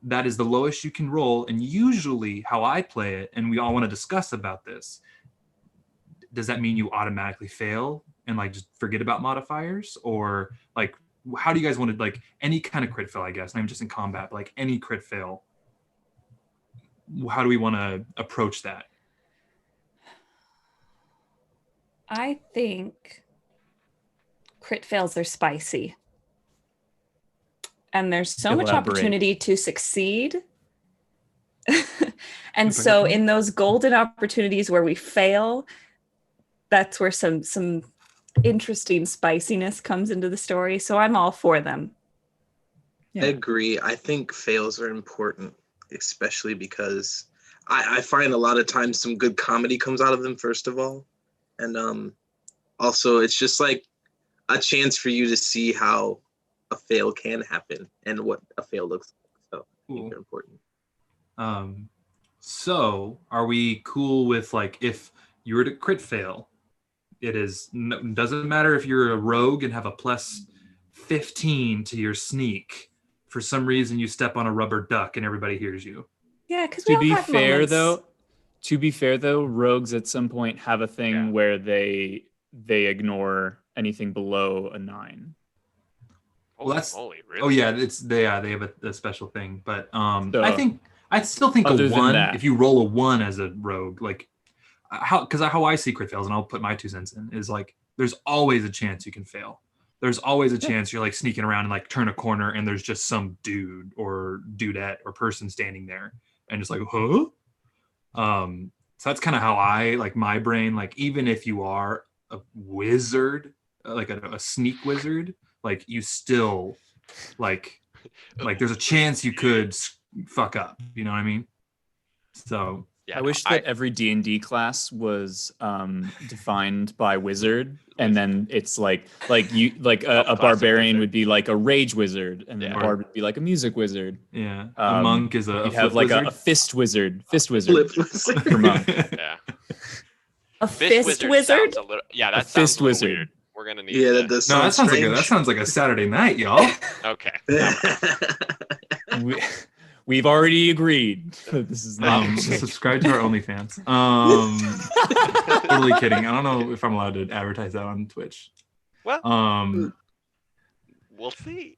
that is the lowest you can roll. And usually how I play it, and we all want to discuss about this, does that mean you automatically fail and like just forget about modifiers? Or like, how do you guys want to, like, any kind of crit fail, I guess, not even just in combat, but like any crit fail, how do we want to approach that? I think crit fails are spicy. And there's so much Elaborate. opportunity to succeed. And so in those golden opportunities where we fail, that's where some interesting spiciness comes into the story. So I'm all for them. Yeah. I agree. I think fails are important, especially because I find a lot of times some good comedy comes out of them, first of all. And also it's just like a chance for you to see how a fail can happen and what a fail looks like. So I think they're important. So are we cool with, like, if you were to crit fail, it doesn't matter if you're a rogue and have a plus 15 to your sneak, for some reason you step on a rubber duck and everybody hears you. Yeah, because we To all be have fair, moments. though, rogues at some point have a thing Yeah. where they ignore anything below a 9. Well, that's- Holy, really? Oh yeah, they have a special thing, but So, I still think a other than 1, that- if you roll a 1 as a rogue, like, how I see crit fails, and I'll put my 2 cents in, is like there's always a chance you can fail. There's always a chance you're like sneaking around and like turn a corner and there's just some dude or dudette or person standing there and just like, huh? So that's kind of how I like my brain. Like even if you are a wizard, like a sneak wizard, like you still like there's a chance you could fuck up. You know what I mean? So Yeah, I no, wish that every D&D class was defined by wizard, and then it's like you like a Subclass of barbarian wizard. would be like a rage wizard, and then Yeah. a bard would be like a music wizard. yeah, a monk is a You'd flip have like wizard. a fist wizard, Flip. for monk. Yeah. A fist wizard? Sounds a little, yeah, that A sounds fist a little wizard. weird. We're gonna need Yeah, to. that does No, that sound sounds like a Saturday night, y'all. Okay. We've already agreed that this is not. Subscribe to our OnlyFans. Totally kidding. I don't know if I'm allowed to advertise that on Twitch. Well, Um, we'll see.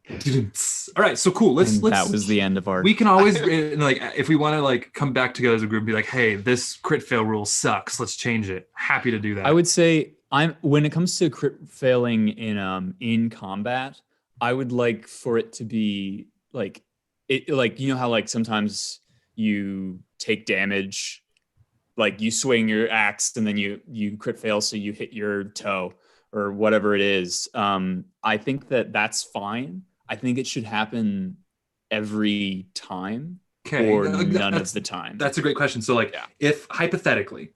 all right, so cool. Let's that was the end of our. we can always like if we want to like come back together as a group and be like, hey, this crit fail rule sucks. Let's change it. Happy to do that. I would say when it comes to crit failing in combat, I would like for it to be like it, like you know how like sometimes you take damage, like you swing your axe and then you crit fail, so you hit your toe or whatever it is. I think that's fine. I think it should happen every time or none of the time. That's a great question. So like if hypothetically,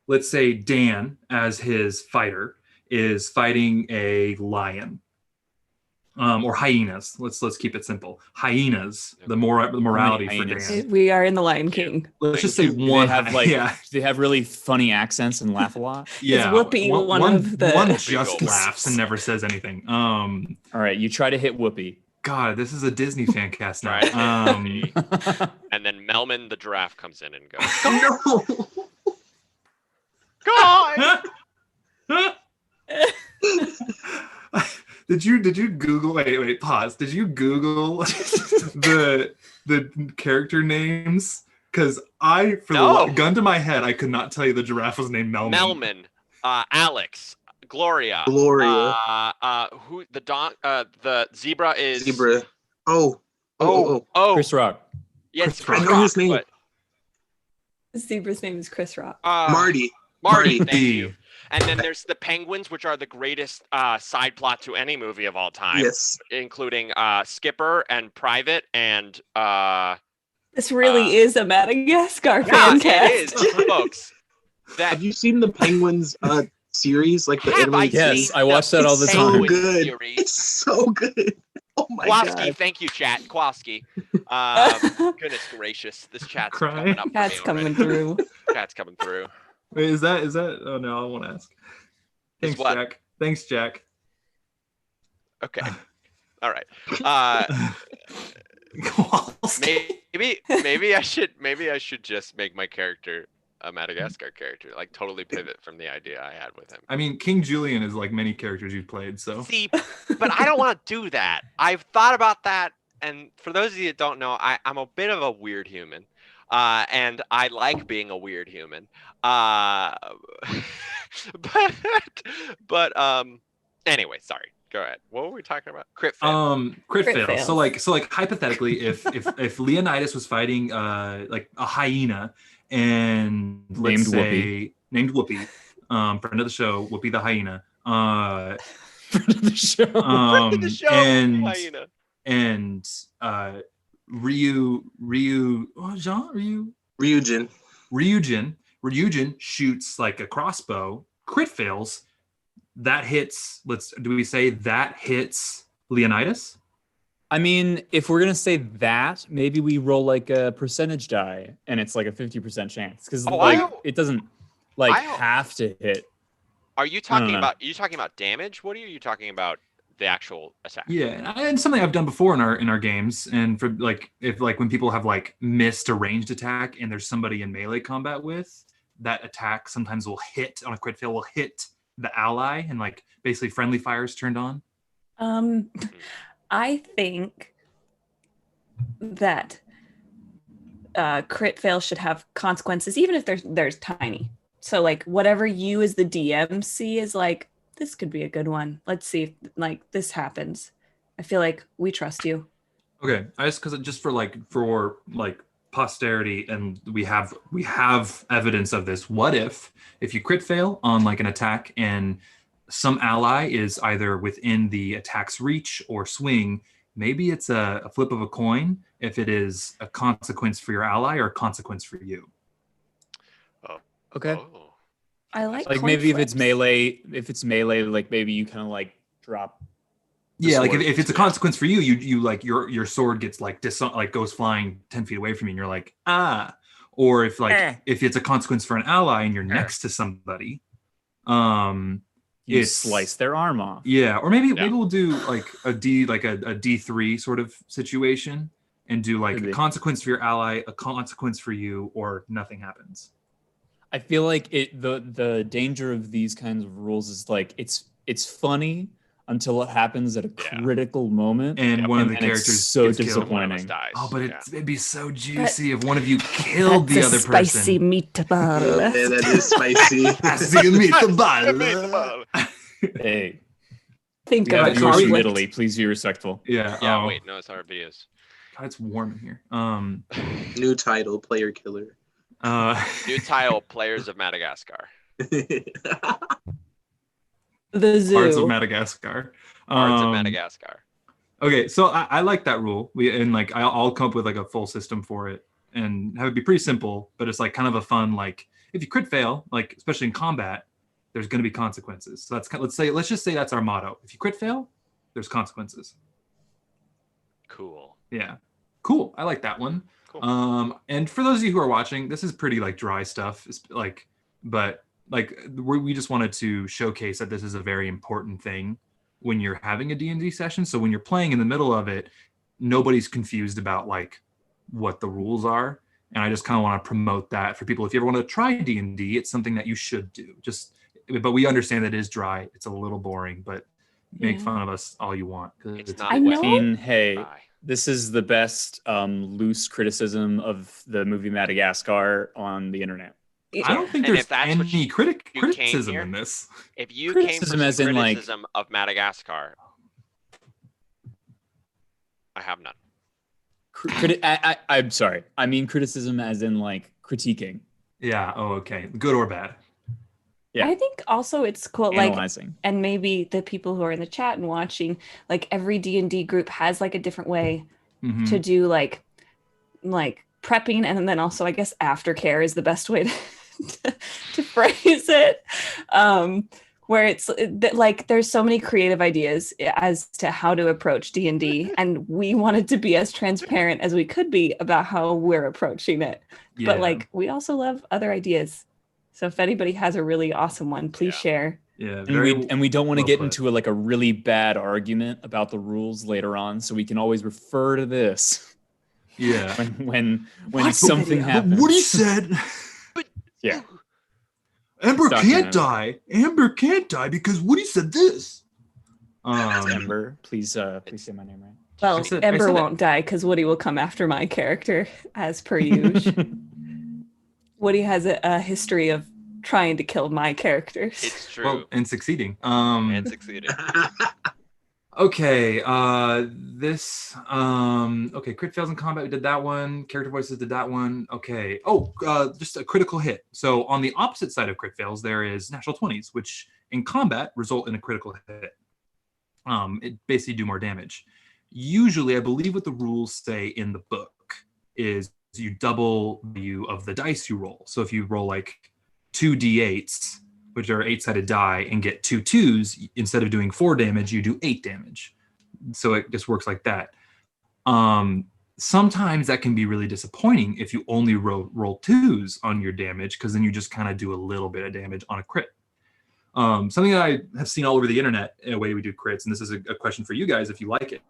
let's say Dan as his fighter is fighting a lion. Or hyenas. Let's keep it simple. Hyenas. The morality for Dan. We are in the Lion King. Let's just say one. They have really funny accents and laugh a lot. Yeah, Is Whoopi one just laughs and never says anything. All right, you try to hit Whoopi. God, this is a Disney fan cast now. And then Melman the giraffe comes in and goes, No. God! Did you Google? Wait, pause. Did you Google the character names? Because the gun to my head, I could not tell you the giraffe was named Melman. Melman, Alex, Gloria. Who the zebra is Zebra. Oh. Chris Rock. Yes, I know his name. The zebra's name is Chris Rock. Marty. Thank you. And then there's the penguins, which are the greatest side plot to any movie of all time. Yes. Including Skipper and Private and this really is a Madagascar fan cast. It is, folks. Have you seen the Penguins series? Like the animated Yes, series? I watch that all the It's time. so good. Series. It's so good. Oh my Kowalski, god. thank you, chat. Kowalski. Goodness gracious, this chat's Cry. coming up. for Cat's me coming already. through. Chat's coming through. Wait, is that? Oh no, I won't ask. Is Thanks, what? Jack. Thanks, Jack. Okay. All right. Maybe I should just make my character a Madagascar character, like totally pivot from the idea I had with him. I mean, King Julian is like many characters you've played, so. See, but I don't want to do that. I've thought about that, and for those of you that don't know, I'm a bit of a weird human, and I like being a weird human. But anyway, sorry. Go ahead. What were we talking about? Crit fail. Crit fail. fails. So like hypothetically, if Leonidas was fighting like a hyena and let's say named Whoopi, friend of the show, Whoopi the hyena. Friend of the show. Friend of the show, hyena. And Ryujin shoots like a crossbow, crit fails. That hits. Do we say that hits Leonidas? I mean, if we're gonna say that, maybe we roll like a percentage die, and it's like a 50% chance because it doesn't have to hit. Are you talking about? Are you talking about damage? What are you talking about? The actual attack. Yeah, and something I've done before in our games, and for like if like when people have like missed a ranged attack and there's somebody in melee combat with that attack, sometimes will hit on a crit fail, will hit the ally, and like basically friendly fire is turned on. I think that crit fail should have consequences, even if there's tiny. So like whatever you as the DM see is like, this could be a good one. Let's see if like this happens. I feel like we trust you. Okay, I just for posterity, and we have evidence of this. What if you crit fail on like an attack and some ally is either within the attack's reach or swing? Maybe it's a flip of a coin if it is a consequence for your ally or a consequence for you. Okay. Oh. I like Like coin maybe flips. if it's melee, like maybe you kind of like drop. the Yeah, like sword. if it's a consequence for you, you like your sword gets like goes flying 10 feet away from you, and you're like, ah. Or if if it's a consequence for an ally and you're next to somebody, you it's slice their arm off. Yeah, or maybe we'll do like a D3 sort of situation and do like a consequence for your ally, a consequence for you, or nothing happens. I feel like the danger of these kinds of rules is like it's funny until it happens at a critical moment, and one of the characters it's so gets killed. disappointing. Dies. Oh, but it'd be so juicy if one of you killed the That's other a spicy person. meatball. Yeah, that is spicy. Spicy meatball. Hey, Think we of have a viewers from conflict. Italy. Please be respectful. Yeah. Yeah. Wait. No, it's our videos. God, it's warm in here. New title, Player Killer. New title: Players of Madagascar. The zoo. Bards of Madagascar. Bards of Madagascar. Okay, so I like that rule. I'll come up with like a full system for it and have it be pretty simple, but it's like kind of a fun, like if you crit fail, like especially in combat, there's going to be consequences. So let's just say that's our motto. If you crit fail, there's consequences. Cool. Yeah, cool. I like that one. Cool. And for those of you who are watching, this is pretty like dry stuff. It's but we just wanted to showcase that this is a very important thing when you're having a D&D session. So when you're playing in the middle of it, nobody's confused about like what the rules are. And I just kind of want to promote that for people. If you ever want to try D&D, it's something that you should do. But we understand that it is dry. It's a little boring, but make fun of us all you want. It's I not know. wet. Hey, Dry. this is the best loose criticism of the movie Madagascar on the internet. I don't think And there's if that's what any you came criticism here- in this. If you came for Criticism some as in, like- criticism of Madagascar, I have none. I'm sorry. I mean criticism as in like critiquing. Yeah. Oh, okay. Good or bad. Yeah. I think also it's cool, Analyzing. and maybe the people who are in the chat and watching, like every D&D group has like a different way Mhm. to do like prepping, and then also I guess aftercare is the best way to phrase it. Where it's like there's so many creative ideas as to how to approach D&D, and we wanted to be as transparent as we could be about how we're approaching it. Yeah. But like we also love other ideas. So if anybody has a really awesome one, please share. Yeah. And we don't want to well get put. into a really bad argument about the rules later on, so we can always refer to this Yeah. when something happens. Woody said Yeah. Amber It's can't documented. die. Amber can't die because Woody said this. Ember, please say my name right. Well, I said Ember it. won't die because Woody will come after my character, as per usual. Woody has a history of trying to kill my characters. It's true. Well, and succeeding. And succeeded. Okay. Okay. Crit fails in combat. We did that one. Character voices did that one. Okay. Oh, just a critical hit. So on the opposite side of crit fails, there is natural 20s, which in combat result in a critical hit. It basically do more damage. Usually, I believe what the rules say in the book is you double the value of the dice you roll. So if you roll like 2 d8s, which are 8-sided die, and get 2 2s, instead of doing 4 damage, you do 8 damage. So it just works like that. Sometimes that can be really disappointing if you only roll 2s on your damage, because then you just kind of do a little bit of damage on a crit. Something that I have seen all over the internet in a way we do crits, and this is a question for you guys if you like it,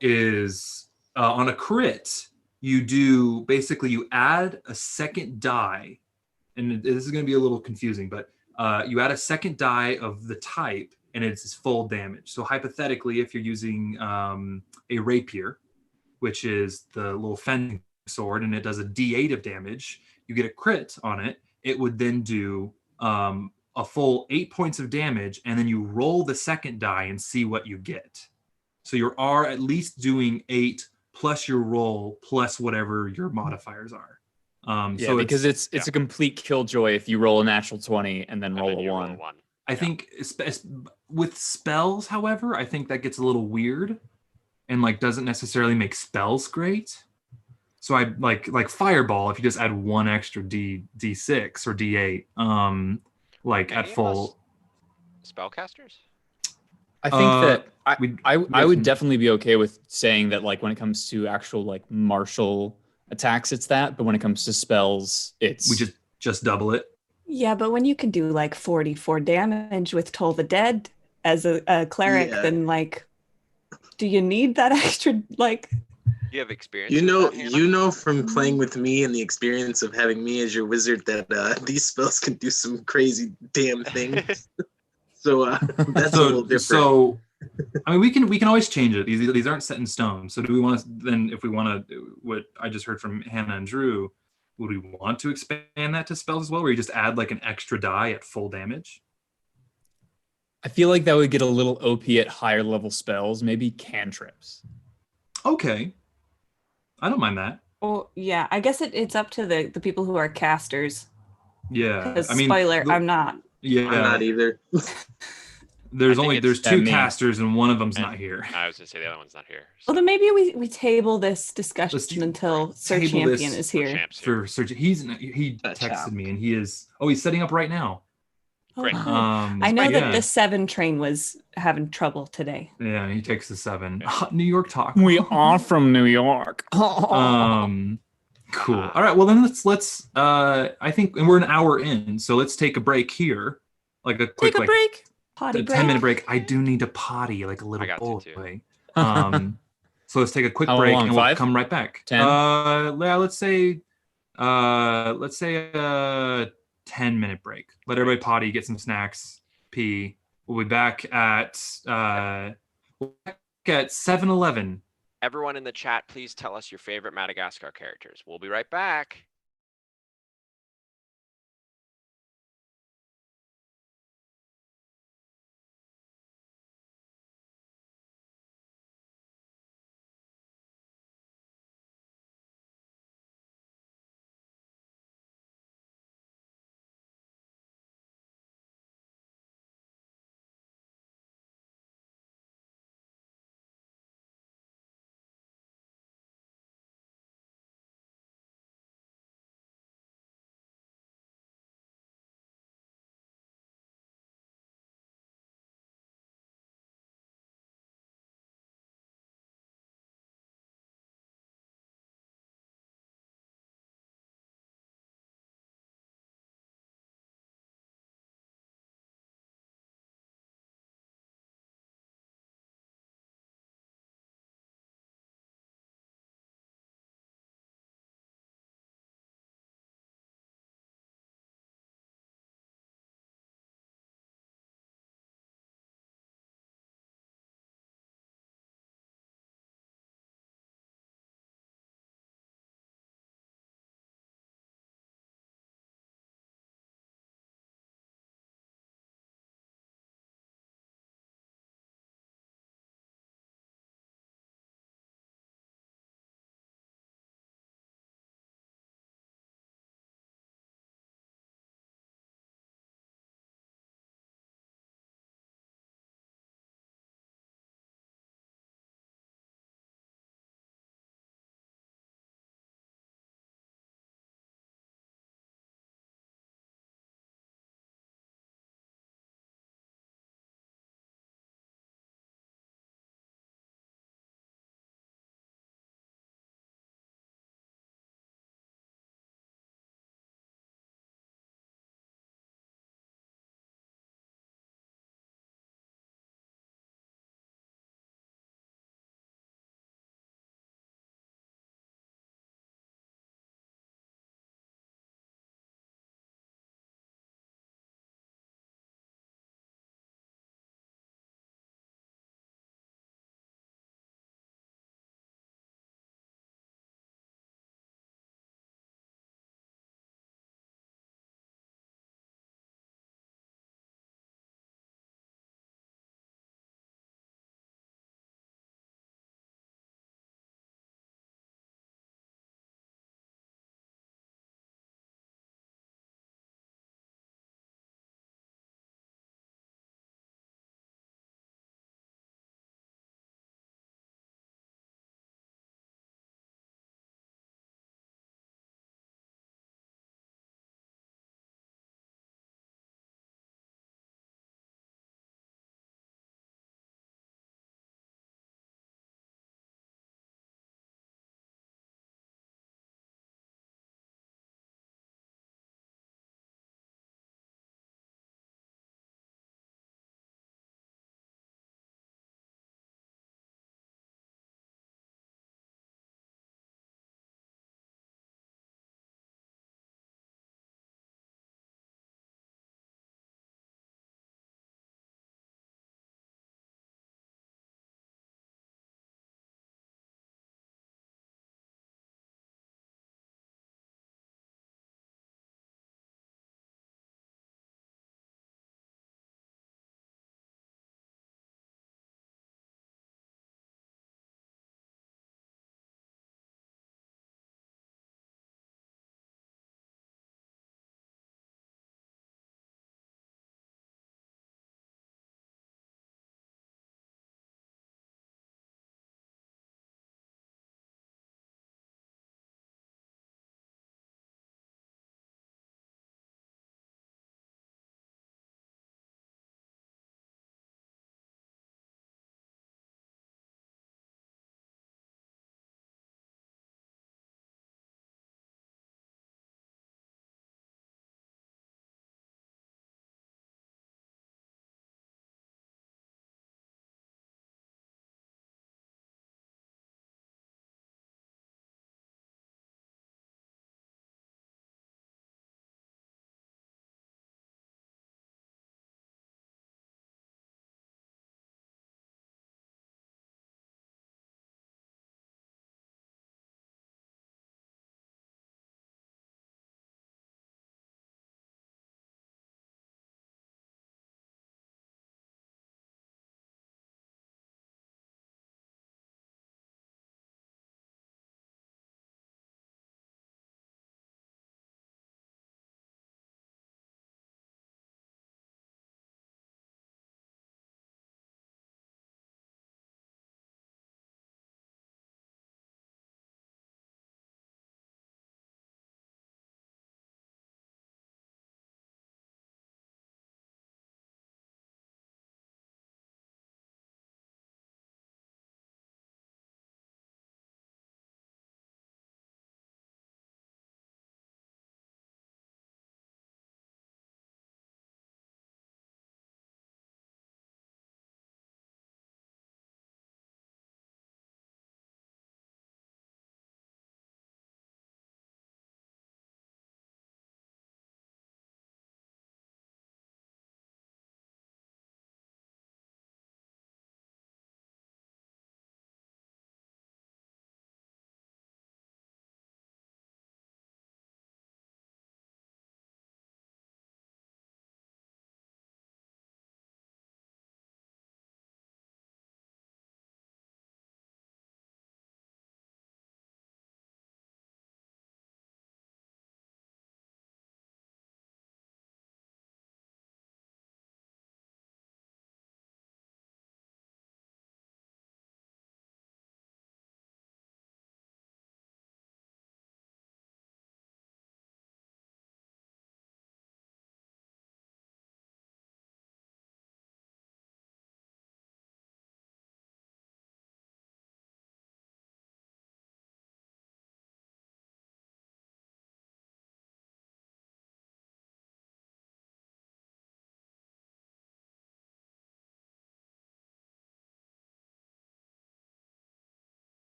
is on a crit, you add a second die, and this is going to be a little confusing, but you add a second die of the type, and it's full damage. So hypothetically, if you're using a rapier, which is the little fencing sword, and it does a d8 of damage, you get a crit on it, it would then do a full 8 points of damage, and then you roll the second die and see what you get. So you are at least doing 8 plus your roll plus whatever your modifiers are. Yeah, So because it's a complete killjoy if you roll a natural 20 and then And roll then a you 1. I think with spells, however, I think that gets a little weird and like doesn't necessarily make spells great. So I like fireball. If you just add one extra d6 or d8, like Any at of full. Spellcasters? I think that we I have would some- definitely be okay with saying that, like, when it comes to actual like martial attacks, it's that, but when it comes to spells, it's we just double it. Yeah, but when you can do like 44 damage with Toll the Dead as a cleric, Yeah. then like, do you need that extra like? You have experience. You with know, that, Hannah? you know from playing with me and the experience of having me as your wizard that these spells can do some crazy damn things. So that's a little different. So, I mean, we can always change it. These aren't set in stone. So, do we want to then, if we want to, what I just heard from Hannah and Drew, would we want to expand that to spells as well, where you just add like an extra die at full damage? I feel like that would get a little OP at higher level spells, maybe cantrips. Okay, I don't mind that. Oh yeah, I guess it's up to the people who are casters. Yeah, Because I mean, spoiler, I'm not. Yeah, I'm not either. there's I think only it's two me. casters and one of them's And not here. I was gonna say the other one's not here. Well, then maybe we table this discussion Let's until Sir table Champion this is For here. champs here. For Serge, he A texted chap. me and he's setting up right now. Oh, Great. good. Um, I know right, that yeah. the 7 train was having trouble today. Yeah, he takes the 7. New York talk. We are from New York. Cool. All right. Well, then let's. I think, and we're an hour in, so let's take a break here, like a quick Take a break. Potty a break. 10-minute break. I do need to potty like a little got to, too. boy. So let's take a quick How break long? and we'll 5? come right back. 10? Yeah, let's say a 10-minute break. Let everybody potty, get some snacks, pee. We'll be back at 7:11. Everyone in the chat, please tell us your favorite Madagascar characters. We'll be right back.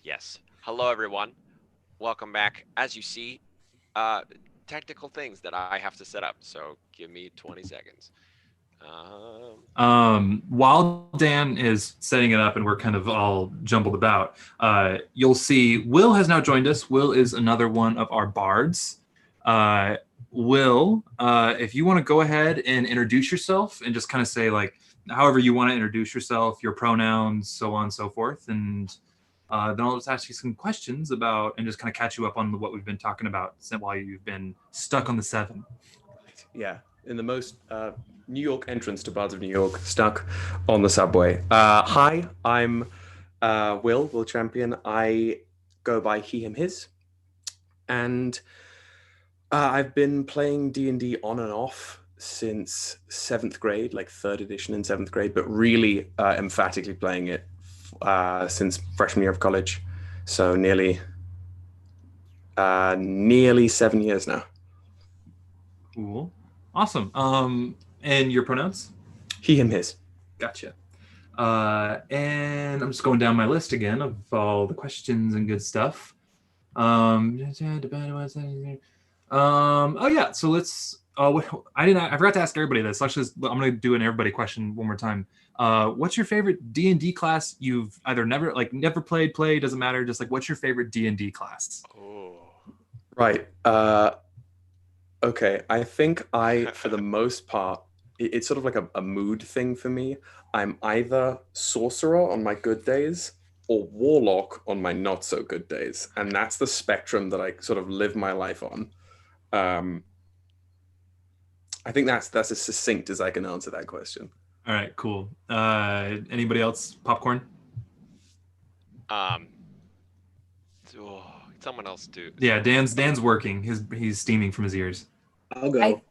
Yes. Hello, everyone. Welcome back. As you see, technical things that I have to set up. So give me 20 seconds. While Dan is setting it up and we're kind of all jumbled about, you'll see Will has now joined us. Will is another one of our bards. Will, if you want to go ahead and introduce yourself and just kind of say like however you want to introduce yourself, your pronouns, so on and so forth, and then I'll just ask you some questions about and just kind of catch you up on what we've been talking about while you've been stuck on the 7. Yeah, in the most New York entrance to Bards of New York, stuck on the subway. Hi, I'm Will Champion. I go by he, him, his. And I've been playing D&D on and off since 7th grade, like 3rd edition in 7th grade, but really emphatically playing it since freshman year of college. So nearly 7 years now. Cool. Awesome. And your pronouns? He, him, his. Gotcha. And I'm just going down my list again of all the questions and good stuff. Oh yeah. So let's. I forgot to ask everybody this. Actually, I'm going to do an everybody question one more time. What's your favorite D&D class you've either never played, doesn't matter. Just like, what's your favorite D&D class? Oh. Right. Okay. I think for the most part, it's sort of like a mood thing for me. I'm either sorcerer on my good days or warlock on my not so good days. And that's the spectrum that I sort of live my life on. I think that's as succinct as I can answer that question. All right, cool. Anybody else? Popcorn? Someone else do. Yeah, Dan's working. He's steaming from his ears. I'll go.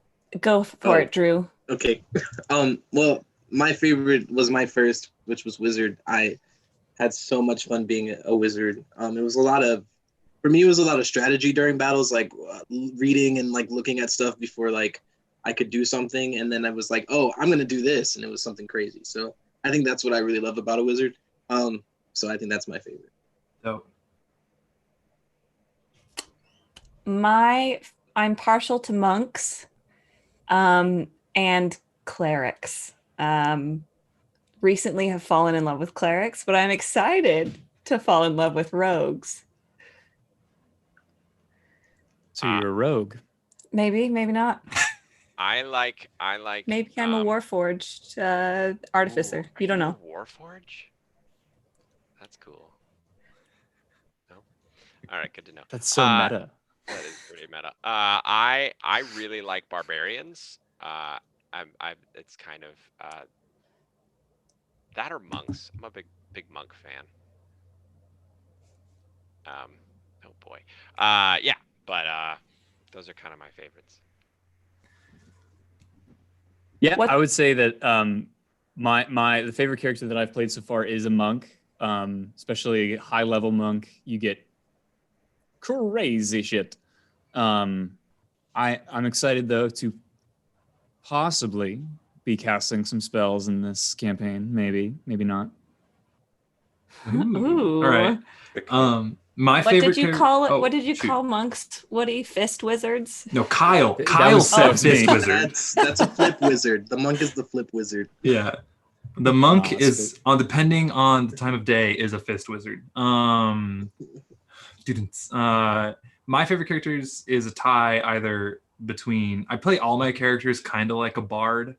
Go for it, Drew. Okay. Well, my favorite was my first, which was wizard. I had so much fun being a wizard. It was a lot of strategy during battles, like reading and like looking at stuff before like I could do something, and then I was like, oh, I'm gonna do this, and it was something crazy. So I think that's what I really love about a wizard. So I think that's my favorite. So I'm partial to monks, and clerics. Recently have fallen in love with clerics, but I'm excited to fall in love with rogues. So you're a rogue. Maybe not. I like. Maybe I'm a warforged artificer. You don't know. Warforge? That's cool. No. All right, good to know. That's so meta. That is pretty meta. I really like barbarians. It's kind of that or monks. I'm a big monk fan. Oh boy. Yeah, but those are kind of my favorites. Yeah, I would say that the favorite character that I've played so far is a monk, especially high level monk. You get crazy shit. I'm excited though to possibly be casting some spells in this campaign. Maybe not. Ooh. All right. My What favorite. did you call it? Oh, what did you shoot. call monks? Woody? Fist wizards? No, Kyle. That Kyle was said me. fist wizard. That's a flip wizard. The monk is the flip wizard. Yeah. The monk that's is depending on the time of day is a fist wizard. Students. My favorite characters is a tie either between I play all my characters kind of like a bard.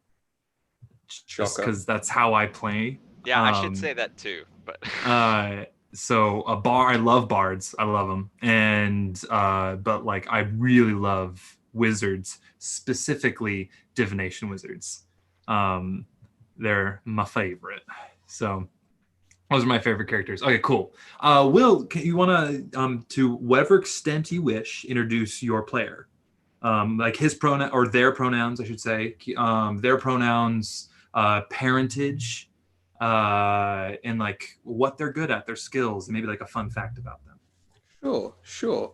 Just because that's how I play. Yeah, I should say that too. But so a I love bards. I love them. And but like I really love wizards, specifically divination wizards. They're my favorite. So those are my favorite characters. Okay, cool. Will, you want to whatever extent you wish, introduce your player? Like his pronoun or their pronouns, I should say. Their pronouns, parentage, and like what they're good at, their skills, and maybe like a fun fact about them. Sure.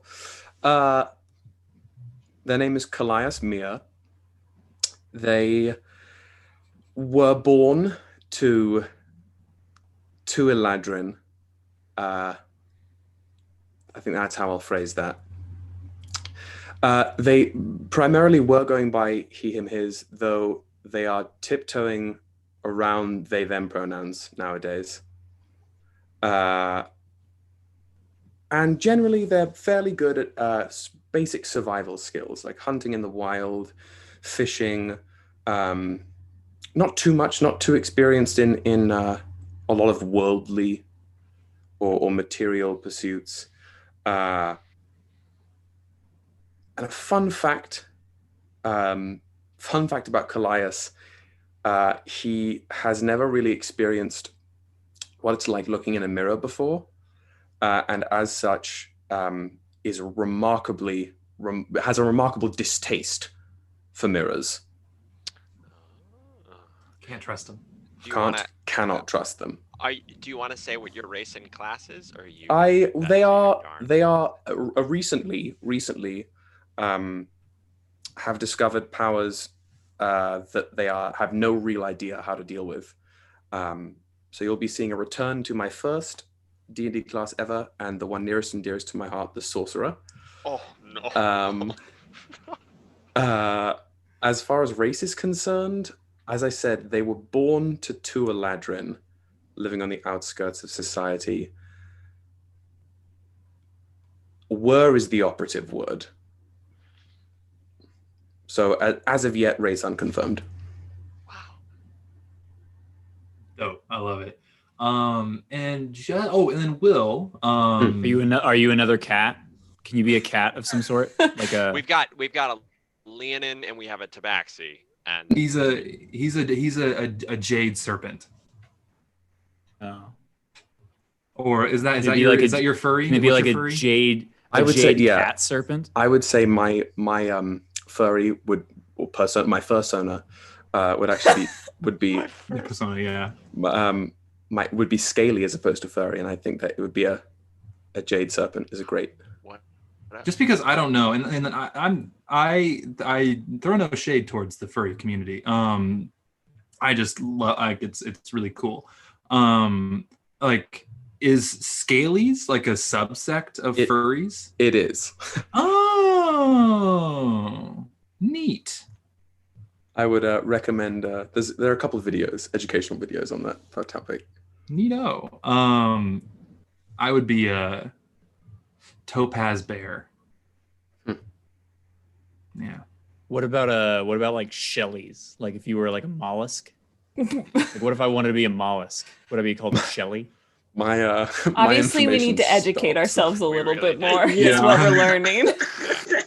Their name is Kalias Mia. They were born to Eladrin I think that's how I'll phrase that. They primarily were going by he, him, his, though they are tiptoeing around they, them pronouns nowadays. And generally, they're fairly good at basic survival skills, like hunting in the wild, fishing. Not too much, not too experienced in a lot of worldly or material pursuits. And a fun fact about Callias, he has never really experienced what it's like looking in a mirror before, and as such is has a remarkable distaste for mirrors. Can't trust them. Cannot trust them. Do you want to say what your race and class is, or you? They are recently have discovered powers that they have no real idea how to deal with. So you'll be seeing a return to my first D&D class ever, and the one nearest and dearest to my heart, the sorcerer. Oh no. As far as race is concerned, as I said, they were born to Tualadrin, living on the outskirts of society. Were is the operative word. So as of yet, race unconfirmed. Wow. Oh, I love it. And then Will. Are you another cat? Can you be a cat of some sort? Like a We've got a Leonin and we have a Tabaxi, and he's a jade serpent. oh. Or is that Maybe your like is that your furry? maybe What's like your a furry? jade? I would say, yeah. Cat serpent. I would say my furry would, or my fursona would actually would be Your persona, yeah. would be scaly as opposed to furry, and I think that it would be a jade serpent is a great. what? Just because I don't know, and then I throw no shade towards the furry community. I just love, like, it's really cool. Like, is scalies like a subsect of furries? It is. Oh, neat. I would recommend. There are a couple of videos, educational videos on that topic. Neato. I would be a topaz bear. Yeah. What about like shellies? Like if you were like a mollusk? Like what if I wanted to be a mollusk? Would I be called a shelly? My Obviously, we need to educate ourselves a little bit more. Is what we're learning.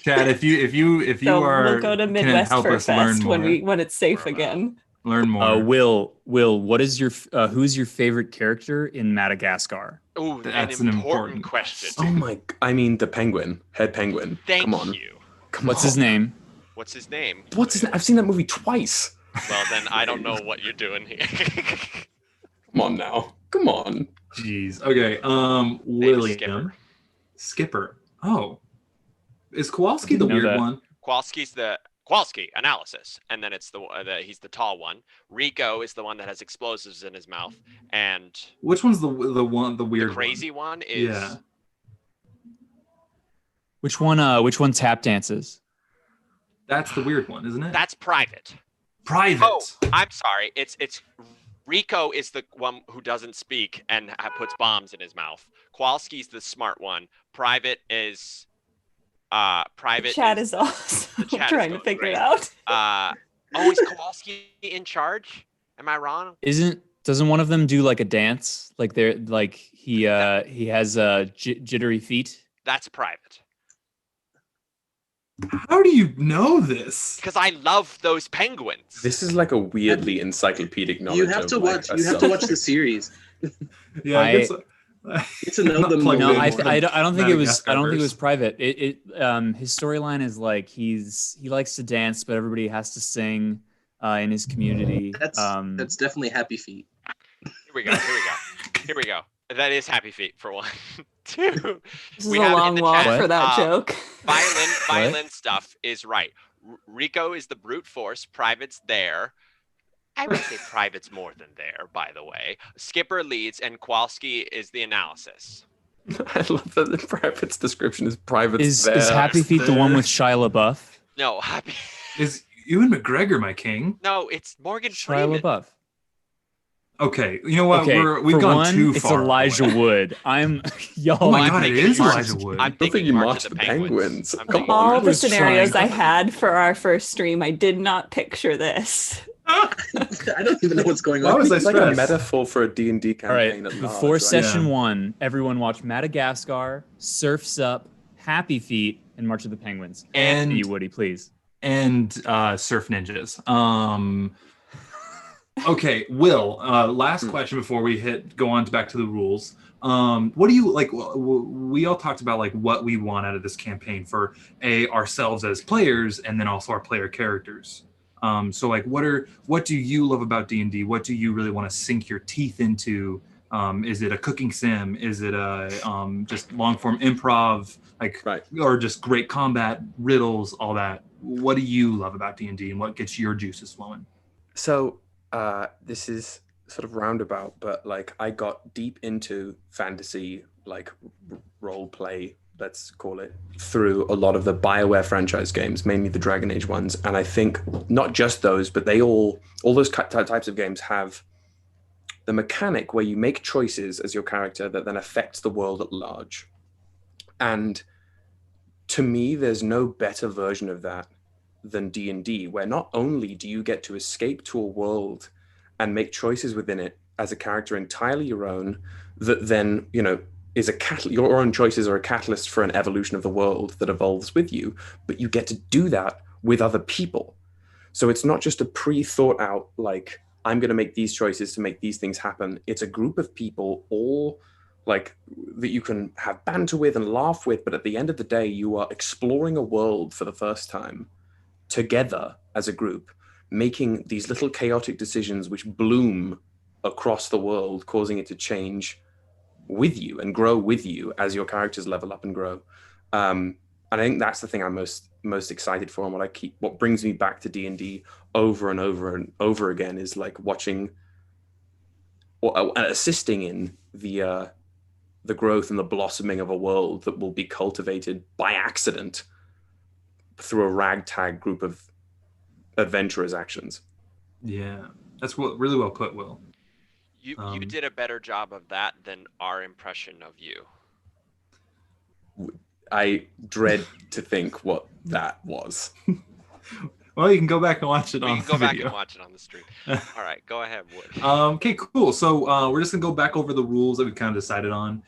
Chad, if you So are, we'll go to can Midwest help Fur us learn Fest more. when it's safe again. Learn more. Will, what is your who's your favorite character in Madagascar? Oh, That's an an important important question. Oh my! I mean, the penguin, head penguin. Thank Come on. you. What's his name? What's his name? What's his name? I've seen that movie twice. Well, then I don't know what you're doing here. Come on now. Come on. Jeez. Okay. Name is William. Skipper. Oh. Is Kowalski the know weird that. one? Kowalski analysis, and then it's he's the tall one. Rico is the one that has explosives in his mouth, and Which one's the weird the crazy one is Yeah. Which one tap dances? That's the weird one, isn't it? that's Private. Private. Oh, I'm sorry. It's Rico is the one who doesn't speak and puts bombs in his mouth. Kowalski's the smart one. Private is Private. Chat is awesome. the chat is Trying to going figure great. it out. Is Kowalski in charge? Am I wrong? Doesn't one of them do like a dance? Like he has jittery feet. That's Private. How do you know this? Because I love those penguins. This is like a weirdly encyclopedic knowledge. You have to watch. You have to watch the series. Yeah, I- it's to know Not them plugged more. No, in. I don't think it was. I don't think it was Madagascar-verse. private. His storyline is like he likes to dance, but everybody has to sing in his community. That's definitely Happy Feet. Here we go. That is Happy Feet for one. Two. This is we a have in long the walk chat, for that joke. Violin stuff is right. Rico is the brute force. Private's there. I would say Private's more than there, by the way. Skipper leads, and Kowalski is the analysis. I love that the private's description is private. Is Happy Feet the one with Shia LaBeouf? No, Happy. Is Ewan McGregor my king? No, it's Morgan Shia Freeman. LaBeouf. Okay, you know what? Okay, We've for gone one, too it's far. Elijah away. Wood. I'm y'all. Oh my I'm god, it thinking is March- Elijah Wood. I'm don't think thinking you March marched of the the Penguins. Penguins. I'm Come thinking on. All I the was scenarios trying. I had for our first stream, I did not picture this. I don't even know what's going Why on. was I It's like a stressed? metaphor for a D&D All right, campaign at large. before right? session Yeah. 1, everyone watch Madagascar, Surf's Up, Happy Feet, and March of the Penguins. And you, Woody, please. and Surf Ninjas. Okay, Will. Last question before we go on back to the rules. What do you like? We all talked about like what we want out of this campaign for ourselves as players, and then also our player characters. So like, what do you love about D&D? What do you really want to sink your teeth into? Is it a cooking sim? Is it a just long form improv? Like, Right. or just great combat, riddles, all that? What do you love about D&D, and what gets your juices flowing? So this is sort of roundabout, but like I got deep into fantasy, like role play, let's call it, through a lot of the BioWare franchise games, mainly the Dragon Age ones. And I think not just those, but they all those types of games have the mechanic where you make choices as your character that then affects the world at large. And to me, there's no better version of that than D&D, where not only do you get to escape to a world and make choices within it as a character entirely your own, that then, you know, is your own choices are a catalyst for an evolution of the world that evolves with you, but you get to do that with other people. So it's not just a pre-thought out, like, I'm going to make these choices to make these things happen. It's a group of people all like that you can have banter with and laugh with, but at the end of the day, you are exploring a world for the first time together as a group, making these little chaotic decisions which bloom across the world, causing it to change with you and grow with you as your characters level up and grow. And I think that's the thing I'm most excited for, and what brings me back to D&D over and over and over again is like watching or assisting in the growth and the blossoming of a world that will be cultivated by accident through a ragtag group of adventurers' actions. Yeah, that's really well put, Will. You did a better job of that than our impression of you. I dread to think what that was. Well, you can go back and watch it We on can go the back video. and watch it on the stream. All right, go ahead, Wood. Okay, cool. So we're just gonna go back over the rules that we kind of decided on.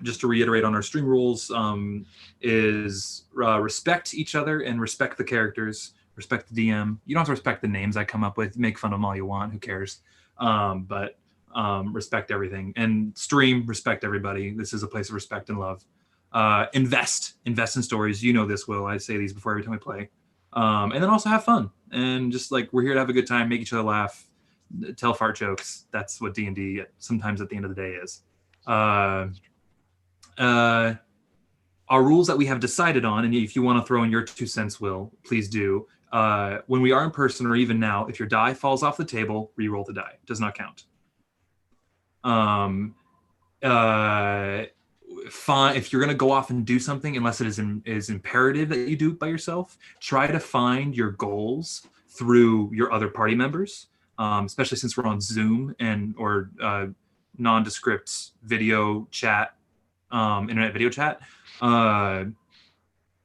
Just to reiterate on our stream rules, is respect each other and respect the characters, respect the DM. You don't have to respect the names I come up with. Make fun of them all you want. Who cares? But respect everything, and stream, respect everybody. This is a place of respect and love. Invest in stories. You know this, Will. I say these before every time we play. And then also have fun, and just like we're here to have a good time, make each other laugh, tell fart jokes. That's what D&D sometimes at the end of the day is. Our rules that we have decided on, and if you want to throw in your 2 cents, Will, please do. When we are in person, or even now, if your die falls off the table, re-roll the die. It does not count. Fine, if you're going to go off and do something, unless it is imperative that you do it by yourself, try to find your goals through your other party members, especially since we're on Zoom or nondescript video chat, internet video chat.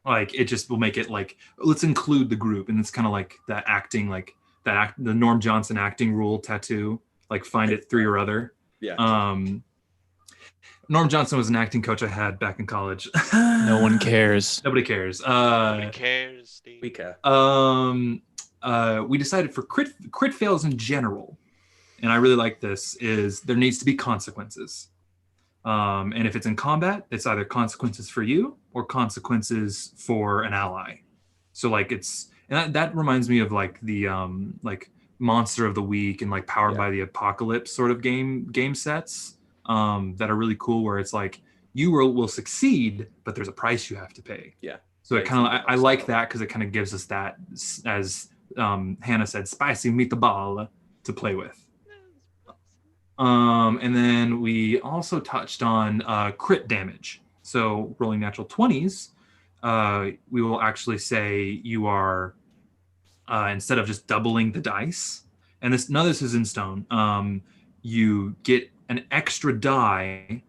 Like it just will make it like, let's include the group, and it's kind of like that acting, like the Norm Johnson acting rule tattoo, like find it through your other. Yeah. Norm Johnson was an acting coach I had back in college. No one cares. Nobody cares. Nobody cares, Steve. We care. We decided for crit fails in general, and I really like this, is there needs to be consequences. And if it's in combat, it's either consequences for you or consequences for an ally. So like that reminds me of like the like Monster of the Week and like Powered by the Apocalypse sort of game sets. That are really cool, where it's like you will succeed, but there's a price you have to pay. Yeah. So it kind of I like that because it kind of gives us that, as Hannah said, spicy meatball to play with. And then we also touched on crit damage. So rolling natural 20s, we will actually say you are, instead of just doubling the dice, and none of this is in stone, you get an extra die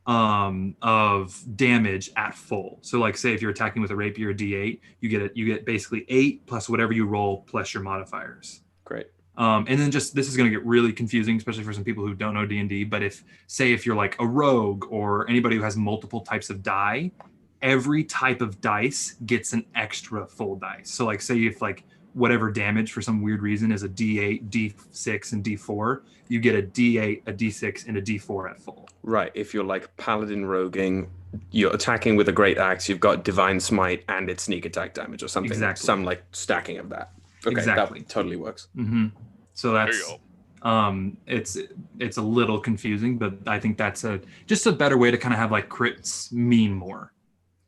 of damage at full. So like say if you're attacking with a rapier or D8, you get basically 8 plus whatever you roll plus your modifiers. Great. And then this is going to get really confusing, especially for some people who don't know D&D. But if you're like a rogue or anybody who has multiple types of die, every type of dice gets an extra full dice. So like say if like whatever damage for some weird reason is a D8, D6, and D4, you get a D8, a D6, and a D4 at full. Right. If you're like paladin roguing, you're attacking with a great axe, you've got divine smite and it's sneak attack damage or something. Exactly. Some like stacking of that. Okay, exactly. That totally works. Mm-hmm. So that's it's a little confusing, but I think that's just a better way to kind of have like crits mean more.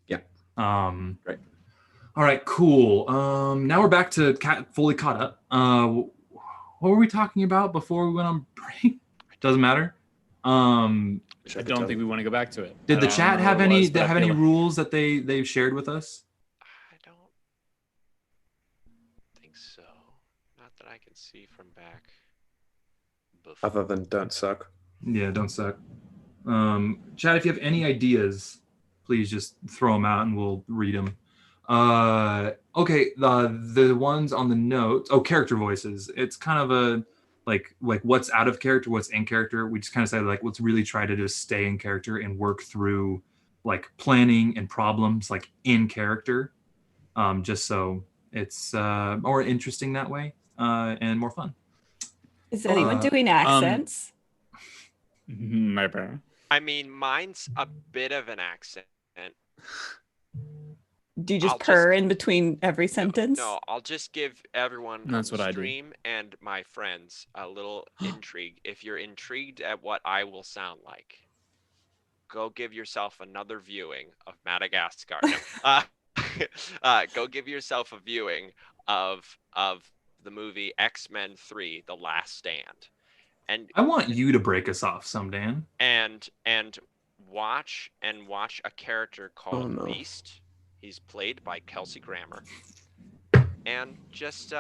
Yeah. Right. All right, cool. Now we're back to fully caught up. What were we talking about before we went on break? Doesn't matter. I don't think we want to go back to it. Did the chat have any rules that they've shared with us? I don't think so. Not that I can see from back. Before. Other than don't suck. Yeah, don't suck. Chat, if you have any ideas, please just throw them out and we'll read them. Okay, the ones on the notes. Oh, character voices. It's kind of a like what's out of character, what's in character. We just kind of say like let's really try to just stay in character and work through like planning and problems like in character, just so it's more interesting that way and more fun. Is anyone doing accents? I mean, mine's a bit of an accent. Do you just purr in between every sentence? No, I'll just give everyone on That's the what I do. stream and my friends a little intrigue. If you're intrigued at what I will sound like, go give yourself another viewing of Madagascar. No. Go give yourself a viewing of the movie X-Men 3: The Last Stand. And I want you to break us off some, Dan. And watch a character called Beast. He's played by Kelsey Grammer. And just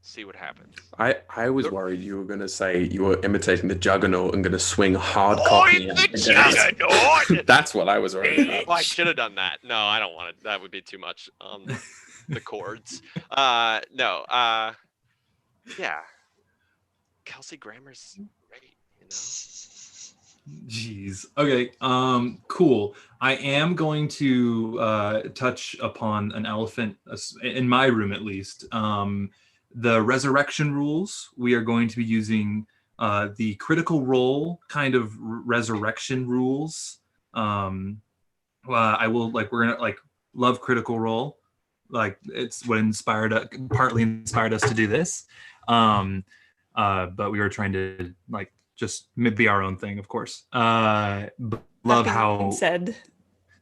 see what happens. I was worried you were going to say you were imitating the Juggernaut and going to swing hard I'm copy. the Juggernaut! That's what I was worried about. Well, I should have done that. No, I don't want it. That would be too much on the chords. Yeah. Kelsey Grammer's great, you know? Jeez. Okay. Cool. I am going to touch upon an elephant in my room, at least. The resurrection rules. We are going to be using the critical role kind of resurrection rules. I will we're gonna love critical role. Like it's what partly inspired us to do this. But we were trying to just be our own thing, of course. Love how said.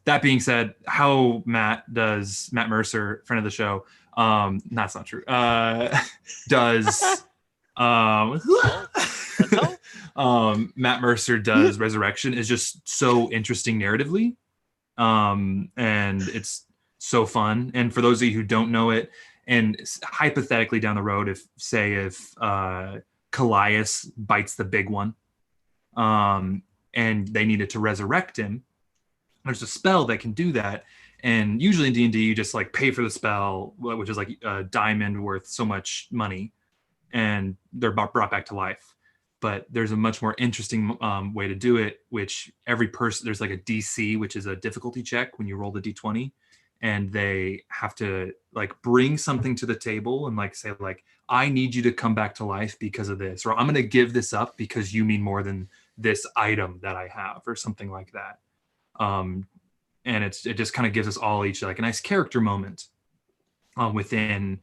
That being said, how Matt Mercer, friend of the show, that's not true. Does Matt Mercer does Resurrection is just so interesting narratively, and it's so fun. And for those of you who don't know it, and hypothetically down the road, if Callias bites the big one, and they needed to resurrect him, there's a spell that can do that. And usually in D&D, you just pay for the spell, which is a diamond worth so much money, and they're brought back to life. But there's a much more interesting way to do it, which every person, there's a DC, which is a difficulty check when you roll the D20, and they have to bring something to the table and say I need you to come back to life because of this, or I'm going to give this up because you mean more than this item that I have, or something like that. And it just kind of gives us all each a nice character moment within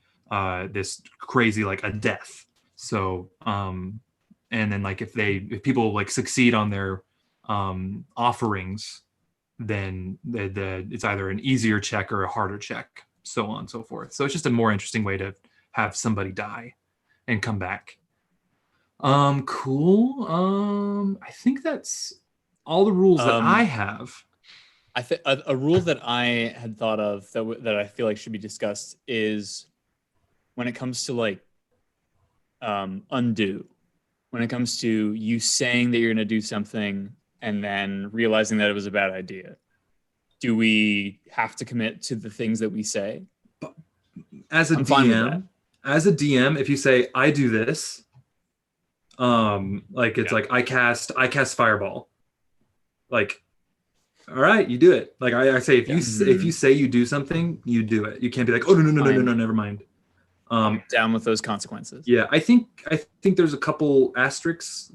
this crazy a death. So and then if people succeed on their offerings, then it's either an easier check or a harder check, so on and so forth. So it's just a more interesting way to have somebody die and come back. Cool. I think that's all the rules that I have. I think a rule that I had thought of that I feel like should be discussed is when it comes to like undo. When it comes to you saying that you're going to do something and then realizing that it was a bad idea, do we have to commit to the things that we say? As a I'm fine with that. DM, if you say I do this, like it's like I cast fireball, like, all right, you do it. Like I say, if you say you do something, you do it. You can't be like, oh no, never mind. Down with those consequences. Yeah, I think there's a couple asterisks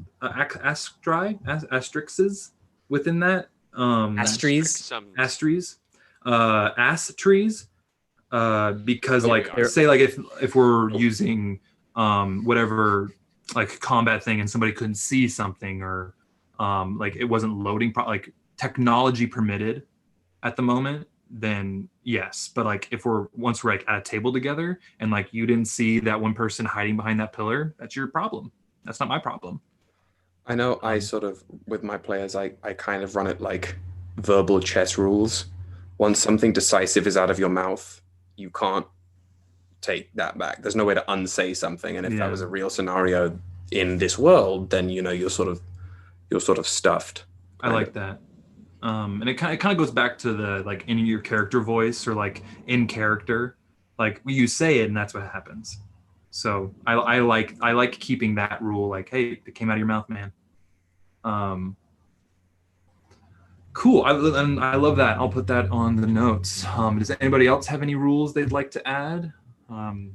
within that. Asteries, ass trees, because like say like if we're using whatever like combat thing and somebody couldn't see something or like it wasn't loading like technology permitted at the moment, then yes. But like if once we're like at a table together and like you didn't see that one person hiding behind that pillar, that's your problem. That's not my problem. I know I sort of, with my players, I kind of run it like verbal chess rules. Once something decisive is out of your mouth, you can't take that back. There's no way to unsay something. And if that was a real scenario in this world, then, you know, you're sort of stuffed. I like that. And it kind of goes back to the like in your character voice or like in character, like you say it and that's what happens. So I like keeping that rule, like, hey, it came out of your mouth, man. Cool. I love that. I'll put that on the notes. Does anybody else have any rules they'd like to add? I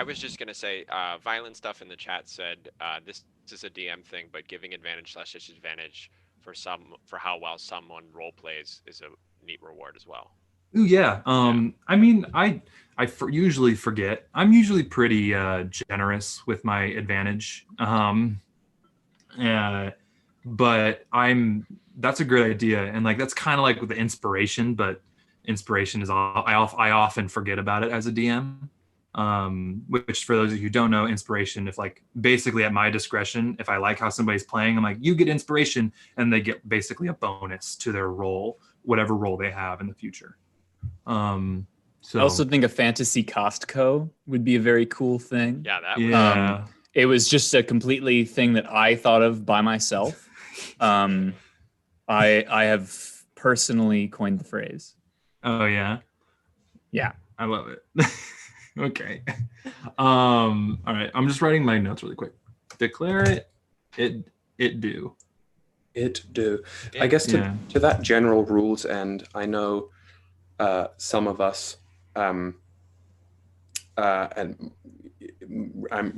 was just gonna say, violent stuff in the chat said this is a DM thing, but giving advantage/disadvantage for how well someone role plays is a neat reward as well. Ooh, yeah. I mean, I usually forget. I'm usually pretty generous with my advantage. But that's a great idea, and like that's kind of like with the inspiration, but inspiration is all I often forget about it as a DM. Which for those of you who don't know, inspiration, if like basically at my discretion, if I like how somebody's playing, I'm like, you get inspiration, and they get basically a bonus to their role, whatever role they have in the future. So I also think a fantasy Costco would be a very cool thing. Yeah, that yeah. It was just a completely thing that I thought of by myself. I have personally coined the phrase. Oh yeah. Yeah. I love it. Okay. All right. I'm just writing my notes really quick. Declare it do. It do. I guess to that general rules end, I know some of us, and I'm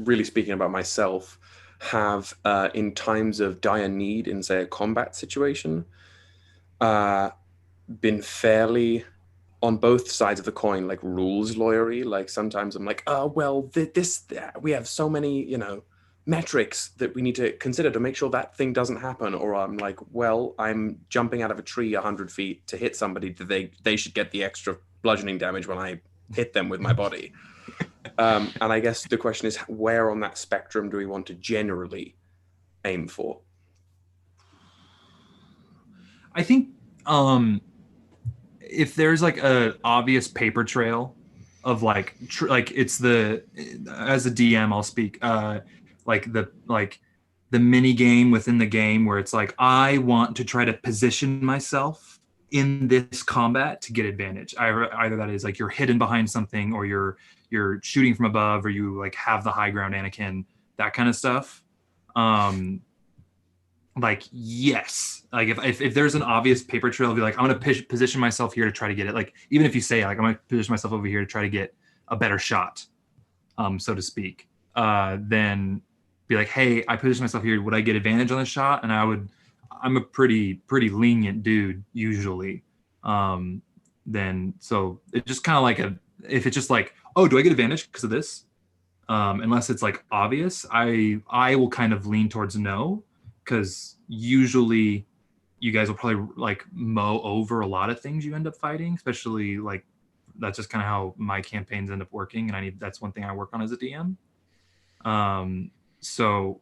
really speaking about myself, have in times of dire need in, say, a combat situation, been fairly on both sides of the coin, like rules lawyery. Like sometimes I'm like, oh, well, we have so many, you know, metrics that we need to consider to make sure that thing doesn't happen. Or I'm like, well, I'm jumping out of a tree 100 feet to hit somebody that they should get the extra bludgeoning damage when I hit them with my body. And I guess the question is, where on that spectrum do we want to generally aim for? I think if there's like a obvious paper trail of like it's as a DM I'll speak like the mini game within the game where it's like I want to try to position myself in this combat to get advantage. Either that is like you're hidden behind something or you're shooting from above or you like have the high ground Anakin, that kind of stuff. Like yes, like if there's an obvious paper trail, I'll be like I'm gonna position myself here to try to get it. Like even if you say like I'm gonna position myself over here to try to get a better shot, so to speak, then be like, hey, I position myself here. Would I get advantage on the shot? And I'm a pretty lenient dude usually. Then so it's just kind of like if it's just like, oh, do I get advantage because of this? Unless it's like obvious, I will kind of lean towards no. Because usually you guys will probably like mow over a lot of things you end up fighting, especially like that's just kind of how my campaigns end up working, and that's one thing I work on as a DM. So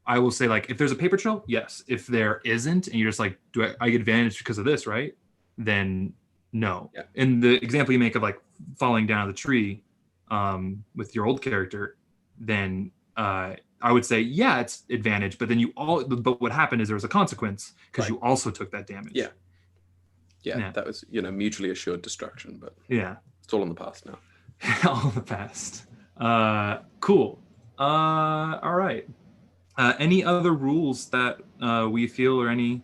I will say, like, if there's a paper trail, yes. If there isn't, and you're just like, do I get advantage because of this, right? Then no. Yeah. In the example you make of like falling down the tree with your old character, then I would say, yeah, it's advantage. But then but what happened is there was a consequence because you also took that damage. Yeah, that was, mutually assured destruction, but yeah, it's all in the past now. all in the past. Cool. All right. Any other rules that we feel or any?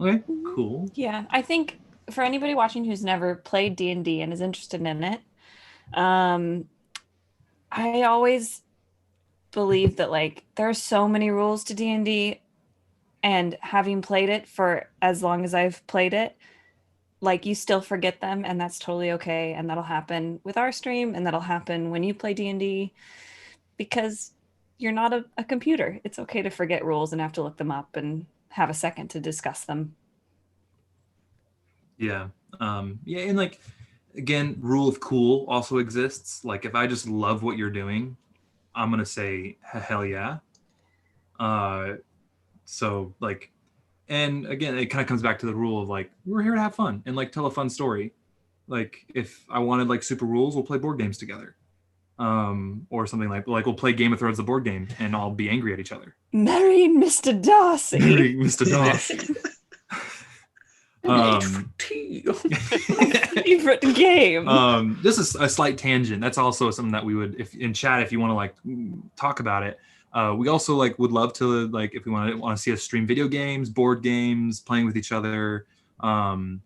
Okay, cool. Yeah, I think for anybody watching who's never played D&D and is interested in it, I always believe that like there are so many rules to D&D, and having played it for as long as I've played it, like you still forget them, and that's totally okay, and that'll happen with our stream, and that'll happen when you play D&D, because you're not a computer. It's okay to forget rules and have to look them up and have a second to discuss them. Yeah. Yeah, and like, again, rule of cool also exists. Like, if I just love what you're doing, I'm gonna say hell yeah. So like, and again, it kind of comes back to the rule of like, we're here to have fun and like tell a fun story. Like, if I wanted like super rules, we'll play board games together. Or something like we'll play Game of Thrones, the board game, and I'll be angry at each other. Marry Mr. Darcy. Marry Mr. Darcy. Favorite game. This is a slight tangent. That's also something that we would, if in chat, if you want to like talk about it. We also like would love to like, if we want to see us stream video games, board games, playing with each other, in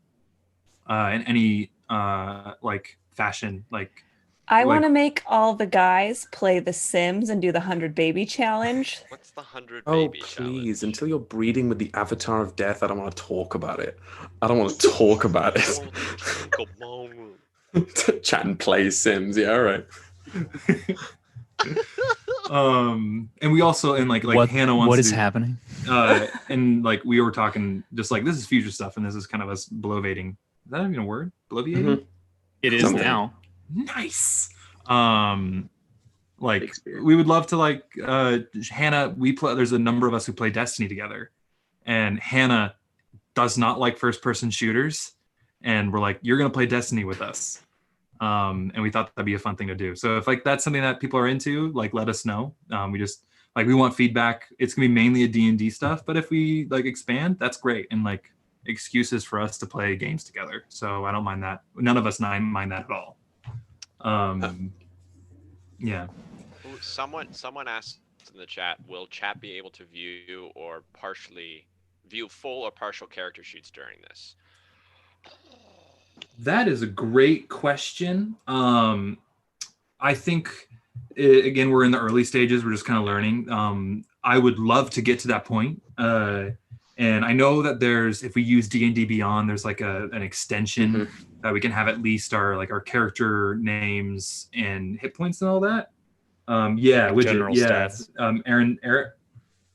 any like fashion, like. I want to make all the guys play The Sims and do the 100 baby challenge. What's the 100 Oh, baby please. challenge? Until you're breeding with the avatar of death, I don't want to talk about it. I don't want to talk about it. Chat and play Sims. Yeah, all right. And we also, and like Hannah wants what is to, happening? And like we were talking, just like this is future stuff, and this is kind of us bloviating. Is that even a word? Bloviating? Mhm. It is Something. now. Nice. Like we would love to like Hannah, there's a number of us who play Destiny together, and Hannah does not like first person shooters, and we're like, you're gonna play Destiny with us. And we thought that'd be a fun thing to do. So if like that's something that people are into, like let us know. We just like, we want feedback. It's gonna be mainly a D&D stuff, but if we like expand, that's great. And like excuses for us to play games together. So I don't mind that. None of us mind that at all. Yeah. Ooh, someone asked in the chat, will chat be able to view full or partial character sheets during this? That is a great question. I think again, we're in the early stages. We're just kind of learning. I would love to get to that point. And I know that if we use D&D Beyond, there's like an extension that we can have at least our character names and hit points and all that. Yeah, like widget, general stats.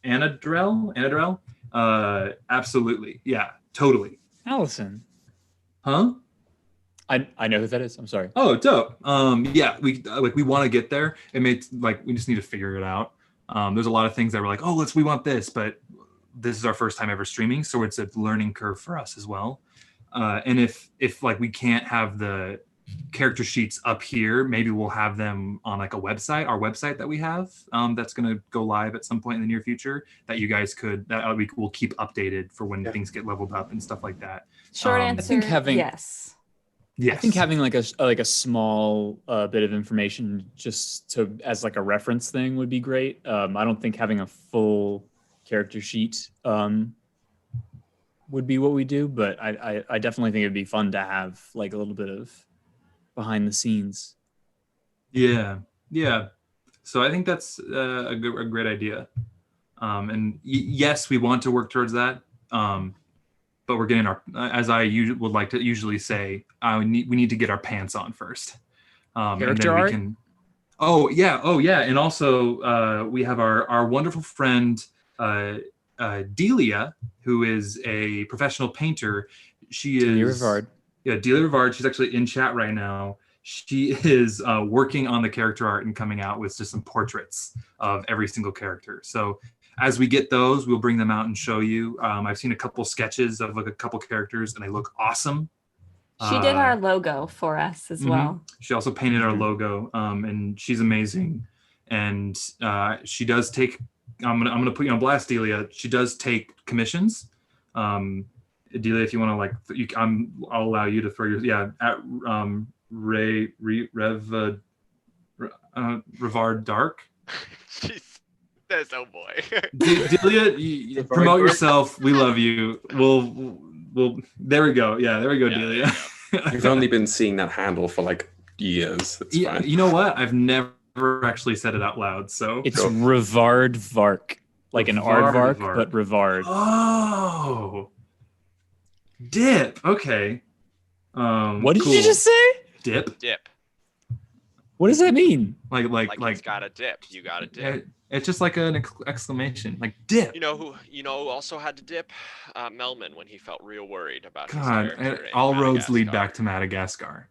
Anadrel. Absolutely. Yeah, totally. Allison. Huh? I know who that is. I'm sorry. Oh, dope. Yeah, we want to get there. We just need to figure it out. There's a lot of things that we're like, we want this, but this is our first time ever streaming, so it's a learning curve for us as well. And if like we can't have the character sheets up here, maybe we'll have them on like our website that we have, that's going to go live at some point in the near future, that you guys we will keep updated for when things get leveled up and stuff like that. Short answer, I think yes. Yes. I think having like a small bit of information just as like a reference thing would be great. I don't think having a full character sheet would be what we do, but I definitely think it'd be fun to have like a little bit of behind the scenes. Yeah. So I think that's a great idea. And yes, we want to work towards that. But we're getting as I would like to usually say, we need to get our pants on first. Character and then we art? can. Oh yeah, and also we have our wonderful friend Delia, who is a professional painter. She is. Rivard. Delia Rivard. She's actually in chat right now. She is working on the character art and coming out with just some portraits of every single character. So as we get those, we'll bring them out and show you. I've seen a couple sketches of like a couple characters, and they look awesome. She did our logo for us as well. She also painted our logo, and she's amazing. And she does take. I'm gonna put you on blast, Delia. She does take commissions. Delia, if you want to I'll allow you to throw your at Rivard Dark. Jeez. That's oh boy. Delia, you promote yourself. We love you. We'll. There we go. Yeah, there we go, Delia. We've only been seeing that handle for like years. It's fine. You know what? I've never actually said it out loud. So it's Rivard Vark, like an aardvark, but Rivard. Oh, dip. Okay. What did you just say? Dip. Dip. What does that mean? Like he's got a dip. You got a dip. It's just like an exclamation, like dip. You know who also had to dip? Melman, when he felt real worried about his God, character in all roads lead Madagascar. back to Madagascar.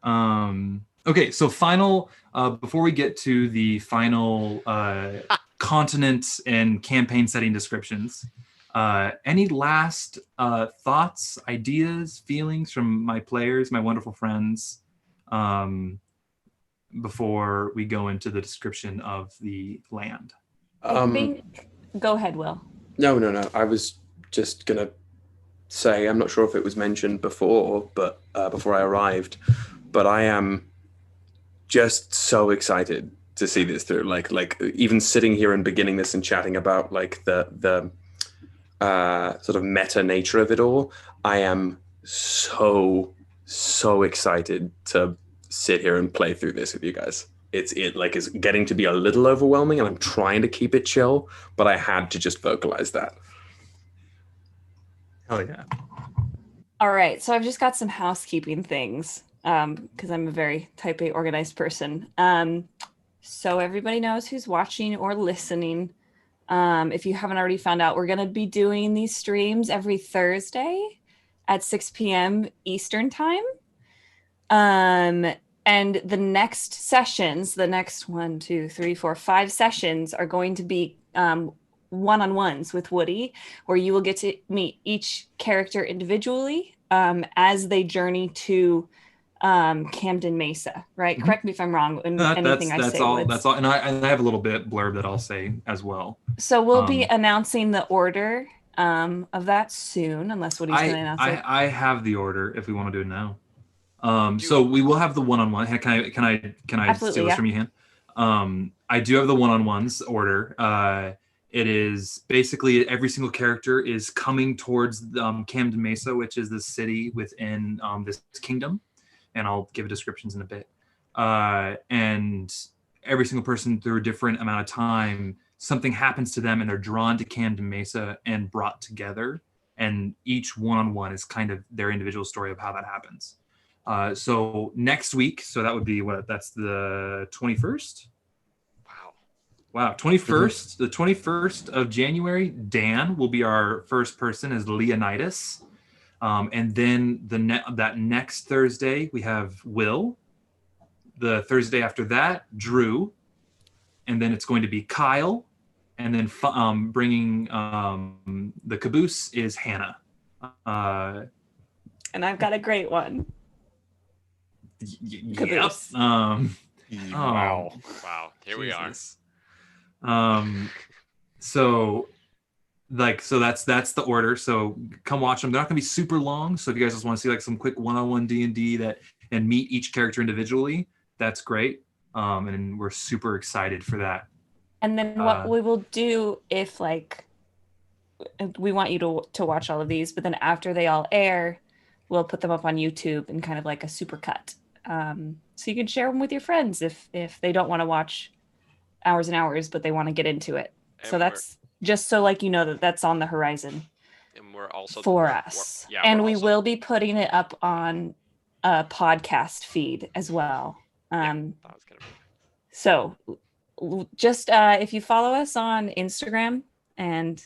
Okay, so final. Before we get to the final continent and campaign setting descriptions, any last thoughts, ideas, feelings from my players, my wonderful friends, before we go into the description of the land? Go ahead, Will. No. I was just gonna say, I'm not sure if it was mentioned before, but before I arrived, but I am just so excited to see this through. Like even sitting here and beginning this and chatting about like the sort of meta nature of it all, I am so excited to sit here and play through this with you guys. It's getting to be a little overwhelming, and I'm trying to keep it chill, but I had to just vocalize that. Hell yeah. All right, so I've just got some housekeeping things because I'm a very type A organized person. So everybody knows who's watching or listening. If you haven't already found out, we're going to be doing these streams every Thursday at 6 p.m. Eastern time. And the next sessions, the next 1, 2, 3, 4, 5 sessions are going to be one-on-ones with Woody, where you will get to meet each character individually as they journey to Camden Mesa, right? Correct me if I'm wrong. Anything I say. That's all. And I have a little bit blurb that I'll say as well. So we'll be announcing the order of that soon, unless Woody's going to announce it. I have the order if we want to do it now. So we will have the one-on-one. Can I steal this from you, Han? I do have the one-on-ones order. It is basically every single character is coming towards Camden Mesa, which is the city within this kingdom, and I'll give descriptions in a bit. And every single person, through a different amount of time, something happens to them, and they're drawn to Camden Mesa and brought together. And each one-on-one is kind of their individual story of how that happens. So next week, so that would be that's the 21st. Wow. 21st, the 21st of January, Dan will be our first person as Leonidas. And then that next Thursday, we have Will. The Thursday after that, Drew. And then it's going to be Kyle. And then bringing the caboose is Hannah. And I've got a great one. Yep. Wow. Here we are. So that's the order. So come watch them. They're not gonna be super long. So if you guys just want to see like some quick one-on-one D&D and meet each character individually, that's great. And we're super excited for that. And then what we will do, if we want you to watch all of these, but then after they all air, we'll put them up on YouTube in kind of like a super cut. So you can share them with your friends if they don't want to watch hours and hours, but they want to get into it. And so that's just so that's on the horizon. And we're also for us. And we will be putting it up on a podcast feed as well. So just if you follow us on Instagram and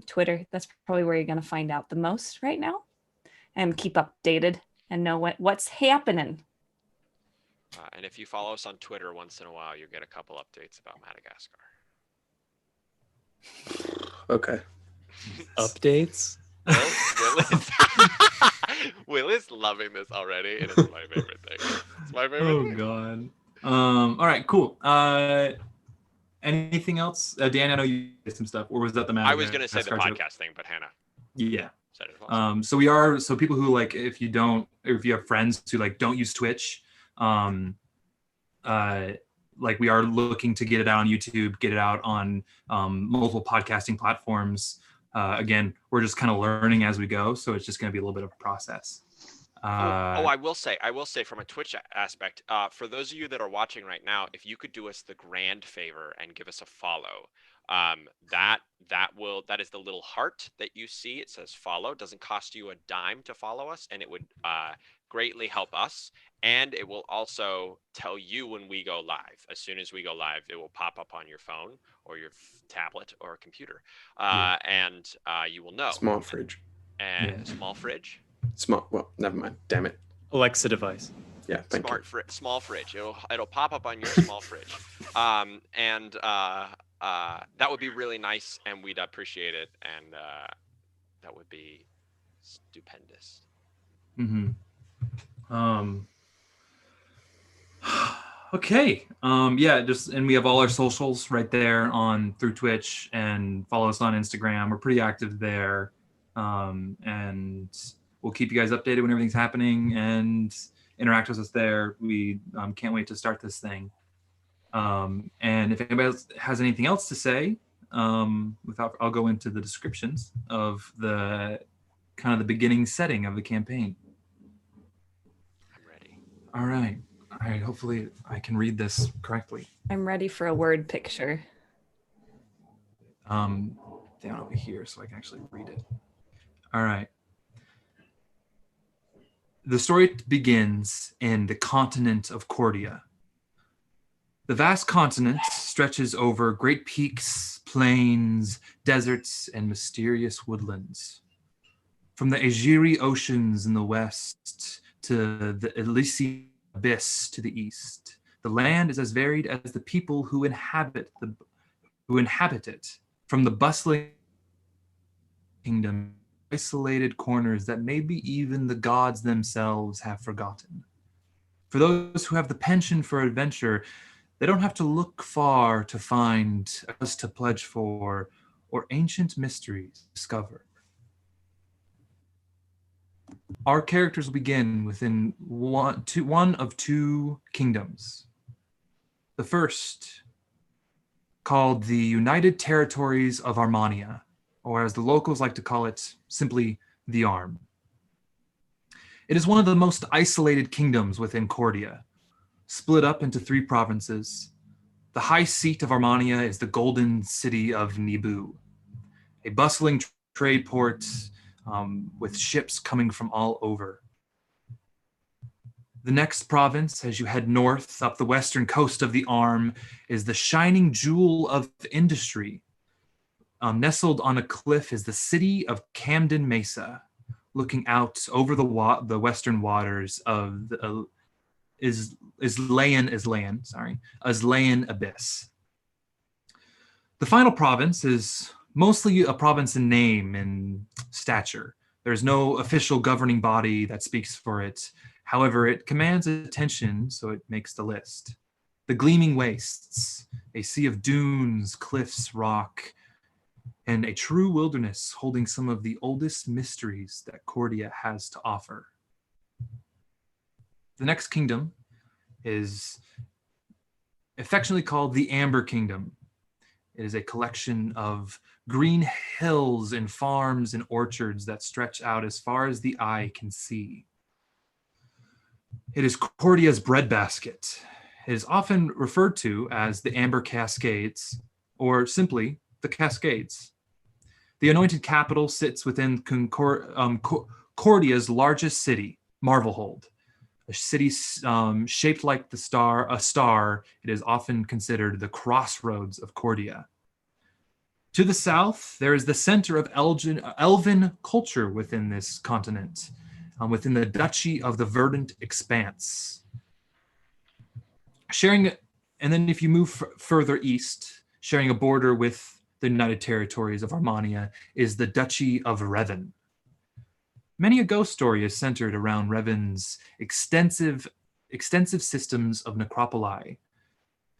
Twitter, that's probably where you're going to find out the most right now and keep updated. and know what's happening. And if you follow us on Twitter once in a while, you'll get a couple updates about Madagascar. Okay. Updates. Will is loving this already, and it's my favorite thing. It's my favorite thing. God. All right, cool. Anything else? Dan, I know you did some stuff, or was that the Madagascar? I was going to say the joke? podcast thing, but Hannah Yeah. said it also. So people who like, if you have friends who like don't use Twitch, like we are looking to get it out on YouTube, get it out on multiple podcasting platforms. Again, we're just kind of learning as we go, so it's just going to be a little bit of a process. I will say from a Twitch aspect, for those of you that are watching right now, if you could do us the grand favor and give us a follow, that is the little heart that you see. It says follow. Doesn't cost you a dime to follow us, and it would greatly help us. And it will also tell you when we go live. As soon as we go live, it will pop up on your phone or your tablet or computer, and you will know. Smart fridge. And small fridge. Smart. Well, never mind. Damn it. Alexa device. Yeah. Thank you. Small fridge. It'll pop up on your small fridge, and that would be really nice, and we'd appreciate it, and that would be stupendous. Mm-hmm. Okay. And we have all our socials right there through Twitch, and follow us on Instagram. We're pretty active there. And we'll keep you guys updated when everything's happening and interact with us there. We can't wait to start this thing. And if anybody else has anything else to say, I'll go into the descriptions of the kind of the beginning setting of the campaign. I'm ready. All right. Hopefully I can read this correctly. I'm ready for a word picture. Down over here so I can actually read it. All right. The story begins in the continent of Cordia. The vast continent stretches over great peaks, plains, deserts, and mysterious woodlands. From the Aegiri Oceans in the west to the Elysian Abyss to the east, the land is as varied as the people who inhabit it. From the bustling kingdom, isolated corners that maybe even the gods themselves have forgotten. For those who have the penchant for adventure, they don't have to look far to find a cause to pledge for or ancient mysteries to discover. Our characters will begin within one of two kingdoms. The first, called the United Territories of Armenia, or as the locals like to call it, simply the Arm. It is one of the most isolated kingdoms within Cordia, split up into 3 provinces. The high seat of Armenia is the golden city of Nibu, a bustling trade port with ships coming from all over. The next province, as you head north up the western coast of the Arm, is the shining jewel of industry. Nestled on a cliff is the city of Camden Mesa, looking out over the western waters of the Aslan Abyss. The final province is mostly a province in name and stature. There's no official governing body that speaks for it. However, it commands attention, so it makes the list. The gleaming wastes, a sea of dunes, cliffs, rock, and a true wilderness holding some of the oldest mysteries that Cordia has to offer. The next kingdom is affectionately called the Amber Kingdom. It is a collection of green hills and farms and orchards that stretch out as far as the eye can see. It is Cordia's breadbasket. It is often referred to as the Amber Cascades, or simply the Cascades. The anointed capital sits within Cordia's largest city, Marvelhold. A city shaped like a star, it is often considered the crossroads of Cordia. To the south, there is the center of elven culture within this continent, within the Duchy of the Verdant Expanse. Sharing, and then if you move further east, sharing a border with the United Territories of Armania is the Duchy of Revan. Many a ghost story is centered around Revan's extensive systems of necropoli.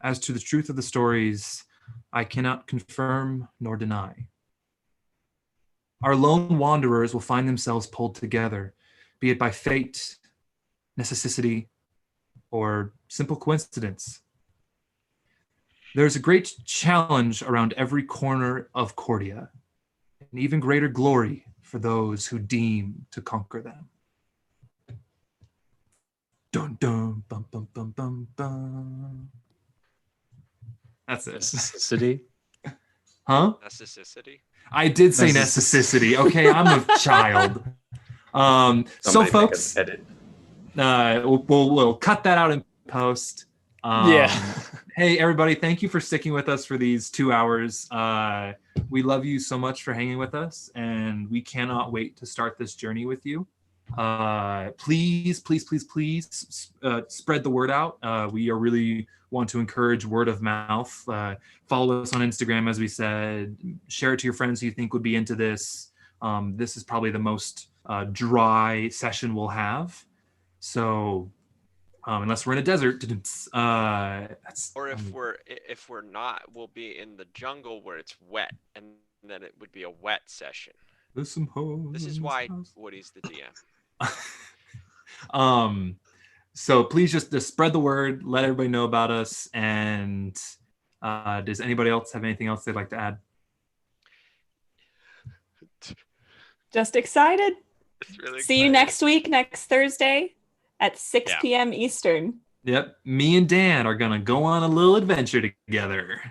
As to the truth of the stories, I cannot confirm nor deny. Our lone wanderers will find themselves pulled together, be it by fate, necessity, or simple coincidence. There's a great challenge around every corner of Cordia, and even greater glory for those who deem to conquer them. Dun dun bum bum bum bum bum. That's it. Necessity. Huh? Necessity. I did say necessity. Okay, I'm a child. So Somebody make folks, an edit. we'll cut that out in post. Yeah. Hey everybody, thank you for sticking with us for these 2 hours. We love you so much for hanging with us, and we cannot wait to start this journey with you. Please spread the word out. We are really want to encourage word of mouth. Follow us on Instagram, as we said. Share it to your friends who you think would be into this. This is probably the most dry session we'll have. So unless we're in a desert, Or if we're not, we'll be in the jungle where it's wet, and then it would be a wet session. There's some hoes This is in why house. Woody's the DM. So please just spread the word, let everybody know about us. And does anybody else have anything else they'd like to add? Just excited. It's really See you exciting. next week, next Thursday at 6 Yeah. p.m. Eastern. Yep, me and Dan are gonna go on a little adventure together.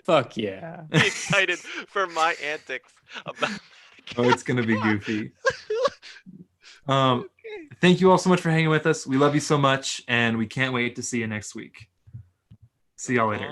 Fuck yeah. Be excited for my antics about. Oh, it's gonna be goofy. Thank you all so much for hanging with us. We love you so much, and we can't wait to see you next week. See y'all later.